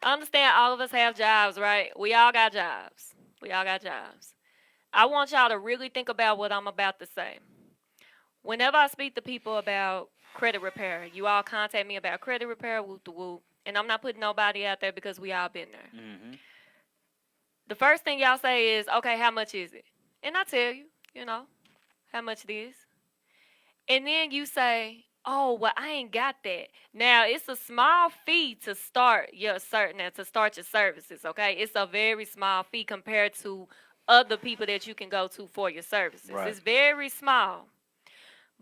I understand all of us have jobs, right? We all got jobs. We all got jobs. I want y'all to really think about what I'm about to say. Whenever I speak to people about credit repair, you all contact me about credit repair, whoop the whoop. And I'm not putting nobody out there because we all been there. Hmm. The first thing y'all say is, okay, how much is it? And I tell you, you know, how much it is. And then you say, oh, well, I ain't got that. Now, it's a small fee to start your to start your services, okay? It's a very small fee compared to other people that you can go to for your services. Right. It's very small.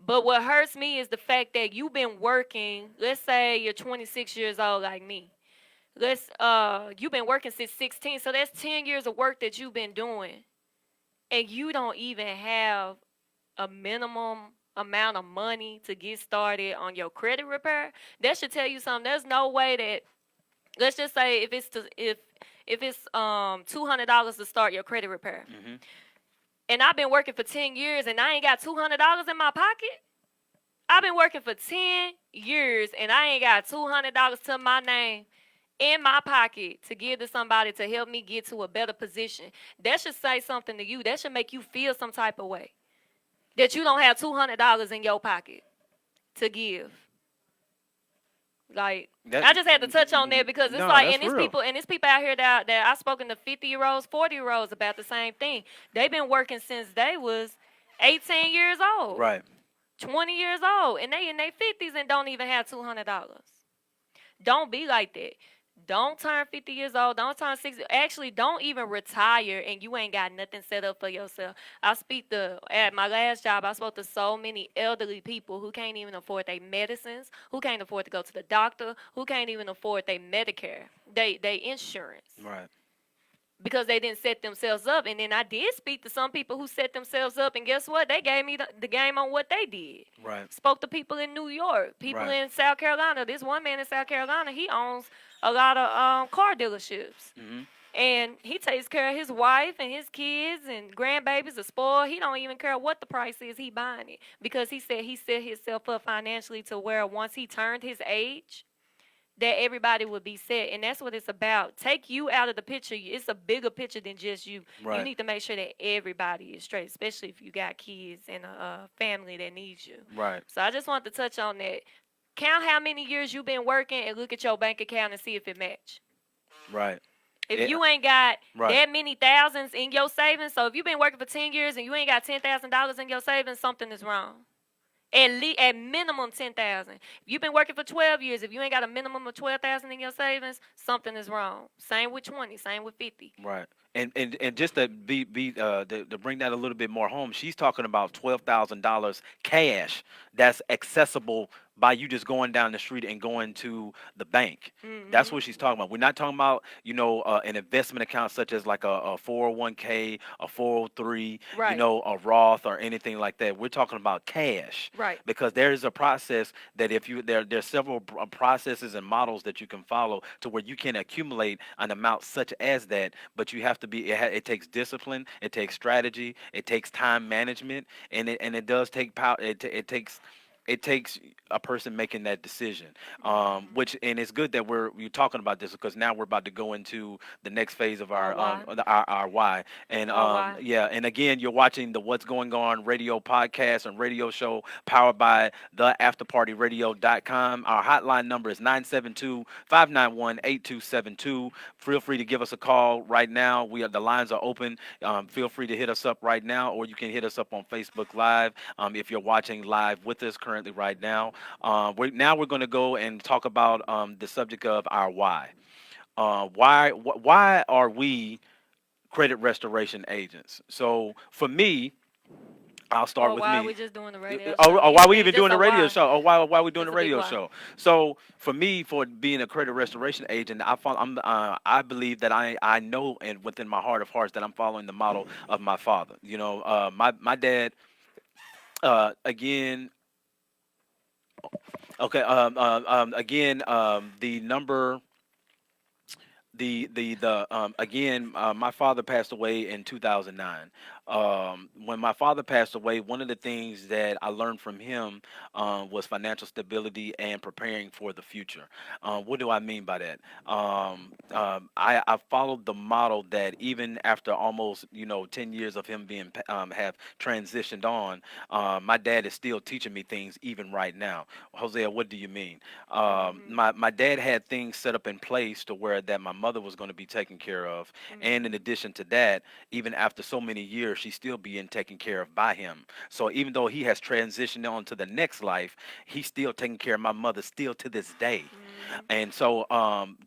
But what hurts me is the fact that you've been working, let's say you're 26 years old like me. You've been working since 16, so that's 10 years of work that you've been doing. And you don't even have a minimum amount of money to get started on your credit repair. That should tell you something. There's no way that, let's just say if it's $200 to start your credit repair, Hmm. and I've been working for 10 years and I ain't got $200 in my pocket. I've been working for 10 years and I ain't got $200 to my name in my pocket to give to somebody to help me get to a better position. That should say something to you. That should make you feel some type of way that you don't have $200 in your pocket to give. Like, That I just had to touch on that because it's no, like, that's real. and it's people out here that I've spoken to 50-year-olds, 40-year-olds about the same thing. They've been working since they was 18 years old, Right. 20 years old, and they in their 50s and don't even have $200. Don't be like that. Don't turn 50 years old. Don't turn 60. Actually, don't even retire and you ain't got nothing set up for yourself. At my last job, I spoke to so many elderly people who can't even afford their medicines, who can't afford to go to the doctor, who can't even afford their Medicare, they insurance, Right. because they didn't set themselves up. And then I did speak to some people who set themselves up, and guess what? They gave me the game on what they did. Right. Spoke to people in New York, people Right. in South Carolina. This one man in South Carolina, he owns a lot of car dealerships. Hmm. And he takes care of his wife and his kids and grandbabies are spoiled. He don't even care what the price is, he buying it. Because he said he set himself up financially to where once he turned his age, that everybody would be set. And that's what it's about. Take you out of the picture. It's a bigger picture than just you. You Right. need to make sure that everybody is straight, especially if you got kids and a family that needs you. Right. So I just want to touch on that. Count how many years you've been working and look at your bank account and see if it match. Right. If Yeah. you ain't got Right. that many thousands in your savings, so if you've been working for 10 years and you ain't got $10,000 in your savings, something is wrong. At minimum 10,000. If you've been working for 12 years, if you ain't got a minimum of 12,000 in your savings, something is wrong. Same with 20, same with 50. Right. And just to to bring that a little bit more home, she's talking about $12,000 cash that's accessible by you just going down the street and going to the bank. That's Mhm. what she's talking about. We're not talking about an investment account such as like a 401k, a 403, Right. a Roth or anything like that. We're talking about cash Right. because there is a process that if you there's several processes and models that you can follow to where you can accumulate an amount such as that, but you have to be it takes discipline, it takes strategy, it takes time management, and it does take power. It takes it takes a person making that decision. Mm-hmm. Which and it's good that we're talking about this because now we're about to go into the next phase of Or why? our why. And Or why? yeah, and again, you're watching the What's Going On radio podcast and radio show powered by the afterpartyradio.com. Our hotline number is 972-591-8272. Feel free to give us a call right now. The lines are open. Feel free to hit us up right now, or you can hit us up on Facebook Live if you're watching live with us currently right now. We're going to go and talk about the subject of our why. Why are we credit restoration agents? So for me, I'll start Or with why are we me. just doing the radio show? Or why we Anything, even just doing the a radio why. show? Or why we doing Just the a big radio why. show? So for me, for being a credit restoration agent, I believe that I know and within my heart of hearts that I'm following the model of my father. My dad again. Okay. Again, the number the again my father passed away in 2009. When my father passed away, one of the things that I learned from him was financial stability and preparing for the future. What do I mean by that? I followed the model that even after almost 10 years of him being have transitioned on, my dad is still teaching me things even right now. Hosea, what do you mean? Mhm. My dad had things set up in place to where that my mother was going to be taken care of, and in Mhm. addition to that, even after so many years, she's still being taken care of by him. So even though he has transitioned on to the next life, he's still taking care of my mother still to this day. Mhm. And so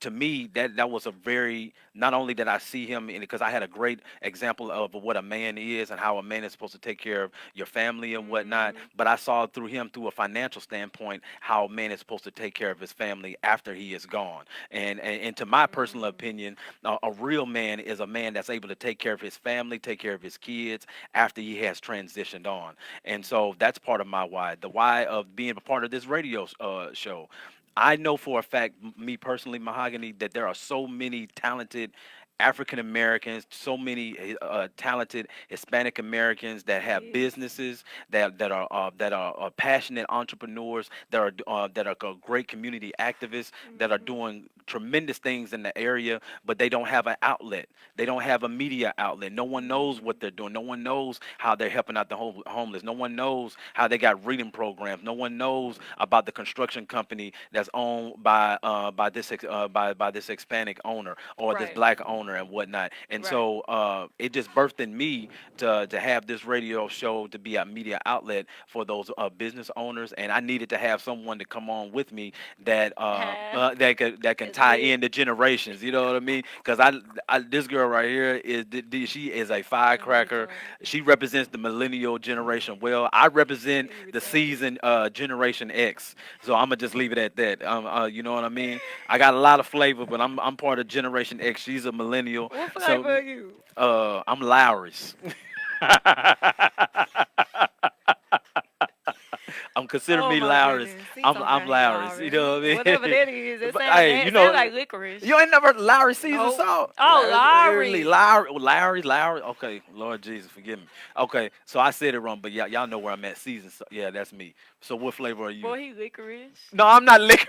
to me that was a very, not only did I see him in it because I had a great example of what a man is and how a man is supposed to take care of your family and whatnot, Mhm. but I saw through him through a financial standpoint how a man is supposed to take care of his family after he is gone. And to my personal Mhm. opinion, a real man is a man that's able to take care of his family, take care of his kids after he has transitioned on. And so that's part of my why, the why of being a part of this radio show. I know for a fact, me personally, Mahogany, that there are so many talented African Americans, so many talented Hispanic Americans that have Yes. businesses that are passionate entrepreneurs that are great community activists that are Mhm. doing tremendous things in the area, but they don't have an outlet. They don't have a media outlet. No one knows what Mhm. they're doing. No one knows how they're helping out the homeless. No one knows how they got reading programs. No one knows about the construction company that's owned by this Hispanic owner or this Right. black owner and whatnot. And Right. so it just birthed in me to have this radio show to be a media outlet for those business owners, and I needed to have someone to come on with me that can That's tie lit. in the generations. You know what I mean? Because this girl right here she is a Let me firecracker. retard it. She represents the millennial generation. Well, I represent Let me the retard it. seasoned Generation X. So I'm gonna just leave it at that. You know what I mean? I got a lot of flavor, but I'm part of Generation X. She's a millennial. What So flavor are you? I'm Lowry's. Consider Oh me my Lowry's. goodness. He I'm talking I'm about he Lowry's. You know Lowry. what I Whatever mean? that is. It But, sound hey, that sound like licorice. you ain't never heard Lowry season Nope. salt. Oh, Lowry, Lowry. Lowry. Okay, Lord Jesus, forgive me. Okay, so I said it wrong, but y'all know where I'm at. Season salt. Yeah, that's me. So what flavor are you? Boy, he licorice. No, I'm not liquor.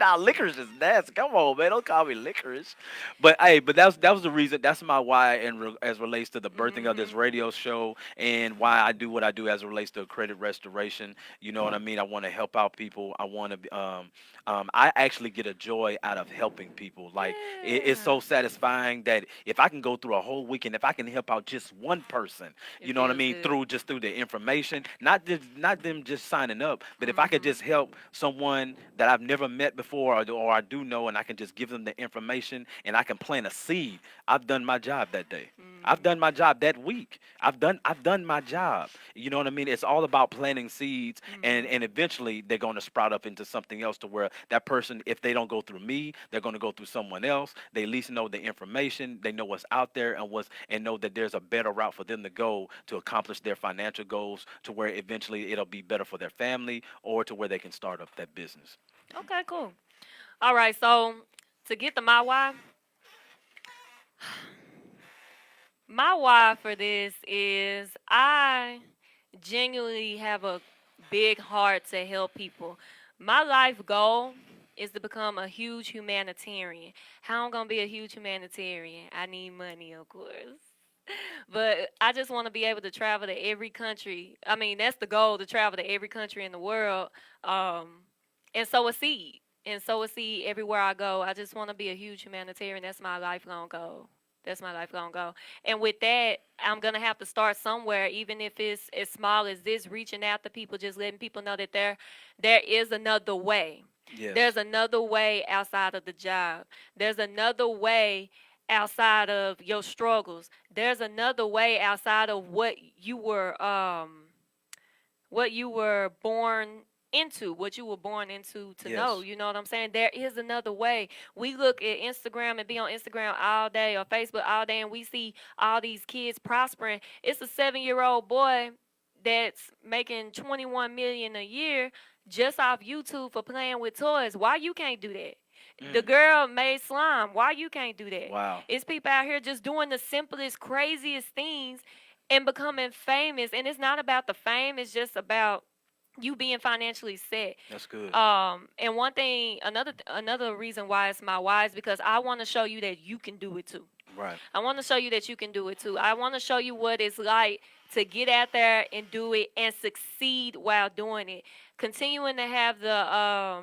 Nah, licorice is nasty. Come on, man. Don't call me licorice. But hey, but that was the reason. That's my why, as relates to the birthing of this Mhm. radio show, and why I do what I do as it relates to credit restoration. You know what I mean? I want to help out people. I want to. I actually get a joy out of helping people. Like it's Yeah. so satisfying that if I can go through a whole weekend, if I can help out just one person, It you know what I feels mean, good. through the information, not them just signing up, but if I could Mhm. just help someone that I've never met before, or I do know, and I can just give them the information, and I can plant a seed. I've done my job that day. I've done Mhm. my job that week. I've done my job. You know what I mean? It's all about planting seeds, and Mhm. eventually they're going to sprout up into something else to where that person, if they don't go through me, they're going to go through someone else. They at least know the information. They know what's out there and know that there's a better route for them to go to accomplish their financial goals to where eventually it'll be better for their family or to where they can start up that business. Okay, cool. All right, so to get to my why for this is I genuinely have a big heart to help people. My life goal is to become a huge humanitarian. How I'm gonna be a huge humanitarian? I need money, of course. But I just want to be able to travel to every country. I mean, that's the goal, to travel to every country in the world, um, and sow a seed. And sow a seed everywhere I go. I just want to be a huge humanitarian. That's my lifelong goal. That's my lifelong goal. And with that, I'm gonna have to start somewhere, even if it's as small as this, reaching out to people, just letting people know that there is another way. Yes. There's another way outside of the job. There's another way outside of your struggles. There's another way outside of what you were born into, what you were born into to know. Yes. You know what I'm saying? There is another way. We look at Instagram and be on Instagram all day or Facebook all day, and we see all these kids prospering. It's a 7-year-old boy that's making 21 million a year just off YouTube for playing with toys. Why you can't do that? The Mm. girl made slime. Why you can't do that? Wow. It's people out here just doing the simplest, craziest things and becoming famous. And it's not about the fame, it's just about you being financially set. That's good. And one thing, another reason why it's my why is because I want to show you that you can do it too. Right. I want to show you that you can do it too. I want to show you what it's like to get out there and do it and succeed while doing it. Continuing to have the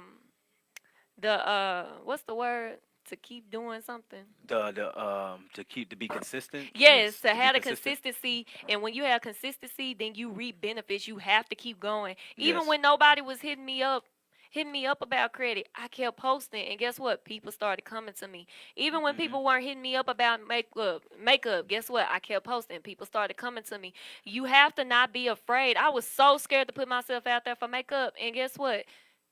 what's the word? To keep doing something. To be consistent. Yes, to To be have the consistent. consistency, and when you have consistency, then you reap benefits. You have to keep going. Even Yes. when nobody was hitting me up about credit, I kept posting, and guess what? People started coming to me. Even when Hmm. people weren't hitting me up about makeup, guess what? I kept posting. People started coming to me. You have to not be afraid. I was so scared to put myself out there for makeup, and guess what?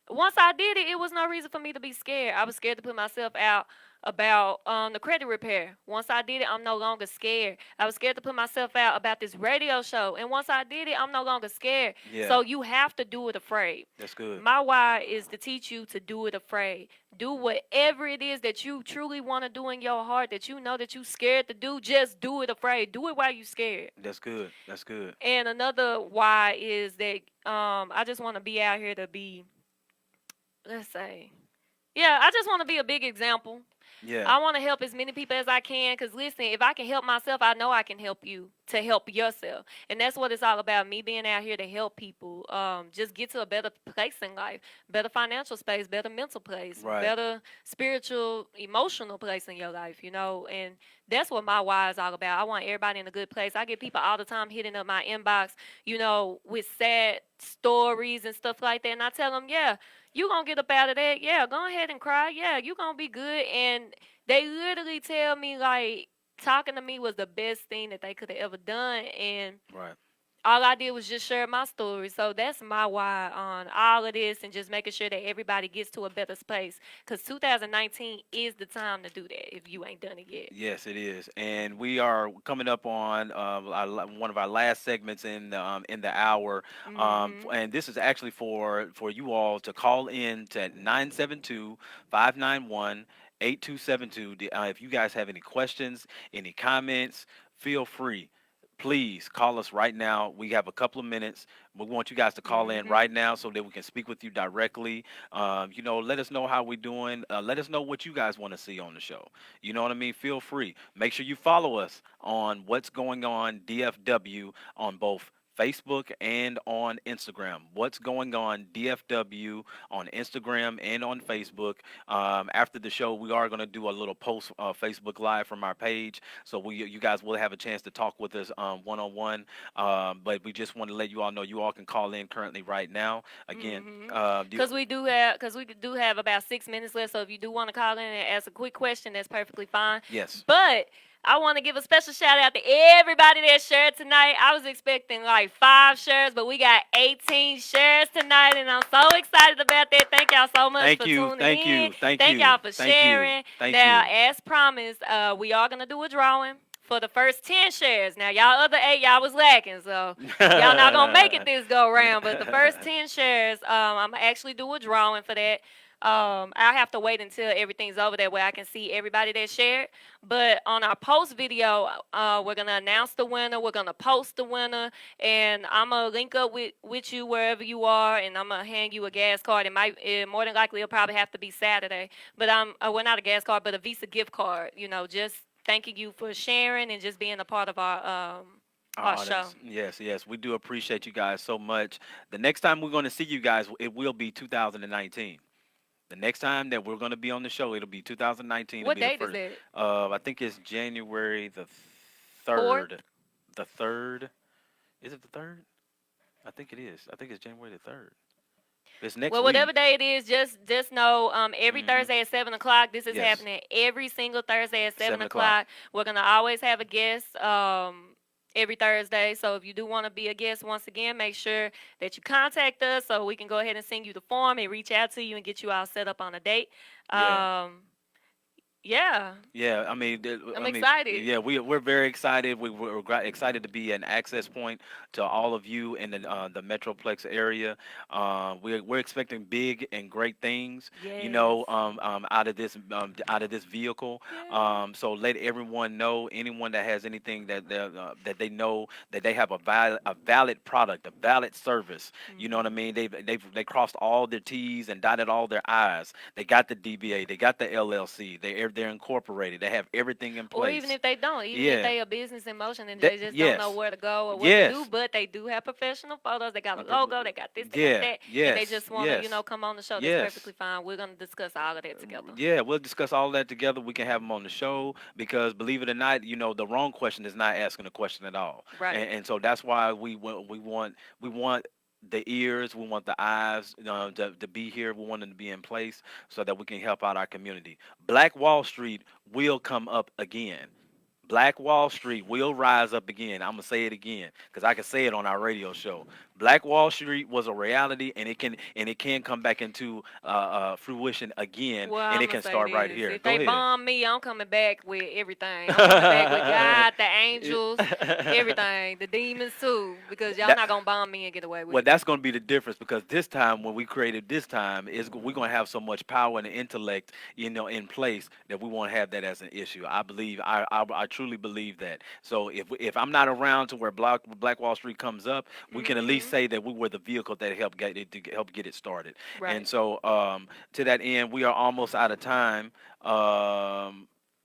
Once I did it, it was no reason for me to be scared. I was scared to put myself out about the credit repair. Once I did it, I'm no longer scared. I was scared to put myself out about this radio show, and once I did it, I'm no longer scared. Yeah. So you have to do it afraid. That's good. My why is to teach you to do it afraid. Do whatever it is that you truly want to do in your heart, that you know that you scared to do. Just do it afraid. Do it while you scared. That's good. That's good. And another why is that I just want to be out here to be, let's say, yeah, I just want to be a big example. Yeah. I want to help as many people as I can. Because listen, if I can help myself, I know I can help you to help yourself. And that's what it's all about. Me being out here to help people just get to a better place in life, better financial space, better mental place, Right. better spiritual, emotional place in your life, you know. And that's what my why is all about. I want everybody in a good place. I get people all the time hitting up my inbox, you know, with sad stories and stuff like that. And I tell them, yeah, you gonna get up out of that. Yeah, go ahead and cry. Yeah, you gonna be good. And they literally tell me like talking to me was the best thing that they could have ever done. And Right. all I did was just share my story. So that's my why on all of this and just making sure that everybody gets to a better place. Because 2019 is the time to do that if you ain't done it yet. Yes, it is, and we are coming up on one of our last segments in the hour, Hmm. and this is actually for you all to call in to 972-591-8272. If you guys have any questions, any comments, feel free. Please call us right now. We have a couple of minutes. We want you guys to call in Hmm. right now so that we can speak with you directly. Let us know how we're doing. Let us know what you guys want to see on the show. You know what I mean? Feel free. Make sure you follow us on What's Going On DFW on both Facebook and on Instagram. What's Going On DFW on Instagram and on Facebook. After the show, we are going to do a little post Facebook Live from our page, so you guys will have a chance to talk with us one on one. But we just want to let you all know you all can call in currently right now. Again, Hmm. do, Because we do have about 6 minutes left. So if you do want to call in and ask a quick question, that's perfectly fine. yes. But I want to give a special shout out to everybody that shared tonight. I was expecting like 5 shares, but we got 18 shares tonight, and I'm so excited about that. Thank y'all so much Thank for you, tuning thank in. you, thank Thank you, y'all for thank you, sharing. thank Now, you. as promised, we are gonna do a drawing for the first 10 shares. Now, y'all other 8, y'all was lacking, so y'all not gonna make it this go round. But the first 10 shares, I'm gonna actually do a drawing for that. I'll have to wait until everything's over there where I can see everybody that shared. But on our post video, we're gonna announce the winner. We're gonna post the winner, and I'm gonna link up with you wherever you are, and I'm gonna hand you a gas card. More than likely it'll probably have to be Saturday, but well, not a gas card, but a Visa gift card. Just thanking you for sharing and just being a part of Our our show. audience. Yes, yes. We do appreciate you guys so much. The next time we're going to see you guys, it will be 2019. The next time that we're going to be on the show, it'll be 2019. It'll What be the date is first. that? I think it's January the Fourth. 3rd. The 3rd. Is it the 3rd? I think it is. I think it's January the 3rd. It's next Well, whatever week. day it is, just know every Hmm. Thursday at 7 o'clock. This is Yes. happening every single Thursday at seven 7 o'clock. o'clock. We're gonna always have a guest every Thursday. So if you do want to be a guest, once again, make sure that you contact us so we can go ahead and send you the form and reach out to you and get you all set up on a date. Yeah. Um, yeah, Yeah, I mean, I'm I mean, excited. yeah, we're very excited. We're excited to be an access point to all of you in the Metroplex area. We're expecting big and great things, Yes. out of this vehicle. Yes. So let everyone know, anyone that has anything that they know that they have a valid product, a valid service. You know what I Mhm. mean? They crossed all their T's and dotted all their I's. They got the DBA, they got the LLC, they're incorporated, they have everything in Or even place. if they don't, even if Yeah. they a business in motion and That, they just don't know yes. where to go or what to do, Yes. but they do have professional photos, they got a Uh, logo, they got this, they got Yeah. that, and they Yes. just want to, Yes. come on the show, that's Yes. perfectly fine. We're going to discuss all of that together. Yeah, we'll discuss all that together. We can have them on the show because, believe it or not, the wrong question is not asking a question at all, Right. and so that's why we want the ears, we want the eyes, to be here. We want them to be in place so that we can help out our community. Black Wall Street will come up again. Black Wall Street will rise up again. I'm gonna say it again because I can say it on our radio show. Black Wall Street was a reality, and it can come back into fruition again, Well, and I'm it going can to say start right this. here. If Go they ahead. bomb me, I'm coming back with everything. I'm coming back with God, the angels, everything, the demons too, because y'all That, not going to bomb me and get away with well, it. that's going to be the difference because this time, when we created this time, we're going to have so much power and intellect, in place that we won't have that as an issue. I believe, I truly believe that. So if I'm not around to where Black Wall Street comes up, we can at least Hmm. say that we were the vehicle that helped help get it started. And Right. so, to that end, we are almost out of time.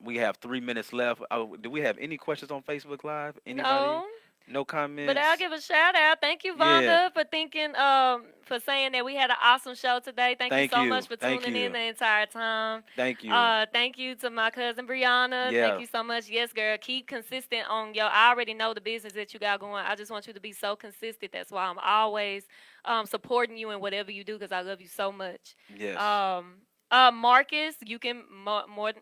We have 3 minutes left. Do we have any questions on Facebook Live? Anybody? No. No But I'll comments? give a shout out. Thank you, Yeah. Vonda, for saying that we had an awesome show today. Thank you Thank so you. much for Thank tuning in you. the entire time. Thank you. Thank you to my cousin Brianna. Thank Yeah. you so much. Yes, girl. Keep consistent on your. I already know the business that you got going. I just want you to be so consistent. That's why I'm always supporting you in whatever you do because I love you so much. Yes. Um, Marcus, you can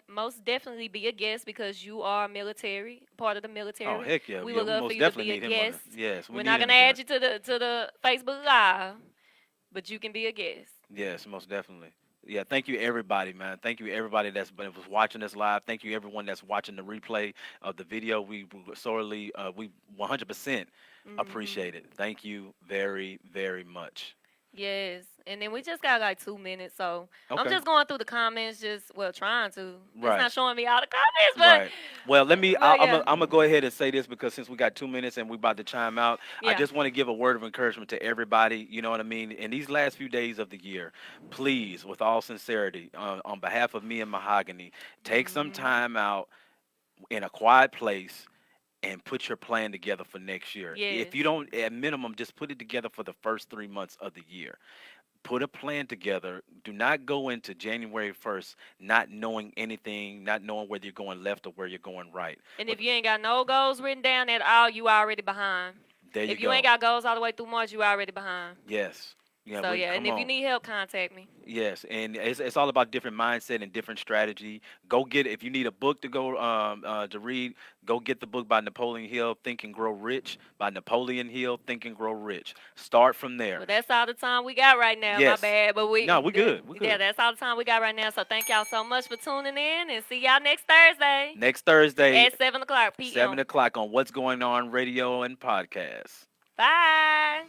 most definitely be a guest because you are military, part of the Oh, military. heck yeah. We Yeah, would we love for most you to definitely be a need him on guest. the. Yes, we We're need not him gonna again. add you to the Facebook Live, but you can be a guest. Yes, most definitely. Yeah, thank you everybody, man. Thank you everybody was watching us live. Thank you everyone that's watching the replay of the video. We sorely, we 100% Hmm. appreciate it. Thank you very, very much. Yes, and then we just got like 2 minutes, so I'm Okay. just going through the comments, trying to. It's Right. not showing me all the comments, Right. Well, let me. but I'm yeah, gonna go ahead and say this because since we got 2 minutes and we about to chime out, I yeah. just want to give a word of encouragement to everybody. You know what I mean? In these last few days of the year, please, with all sincerity, on behalf of me and Mahogany, take some Hmm. time out in a quiet place and put your plan together for next year. If Yes. you don't, at minimum, just put it together for the first 3 months of the year. Put a plan together. Do not go into January 1st not knowing anything, not knowing whether you're going left or where you're going right. And With if you ain't got no goals written down at all, you already behind. There you If you ain't go. got goals all the way through March, you already behind. Yes. Yeah, So we yeah, and come if you on. need help, contact me. Yes, and it's all about different mindset and different strategy. Go get it. If you need a book to read, go get the book by Napoleon Hill, Think and Grow Rich, by Napoleon Hill, Think and Grow Rich. Start from there. Well, that's all the time we got right now. My Yes. bad, but No, we good. We yeah, good. that's all the time we got right now. So thank y'all so much for tuning in, and see y'all next Thursday Next Thursday, at 7 o'clock 7 p.m. o'clock on What's Going On Radio and Podcast. Bye.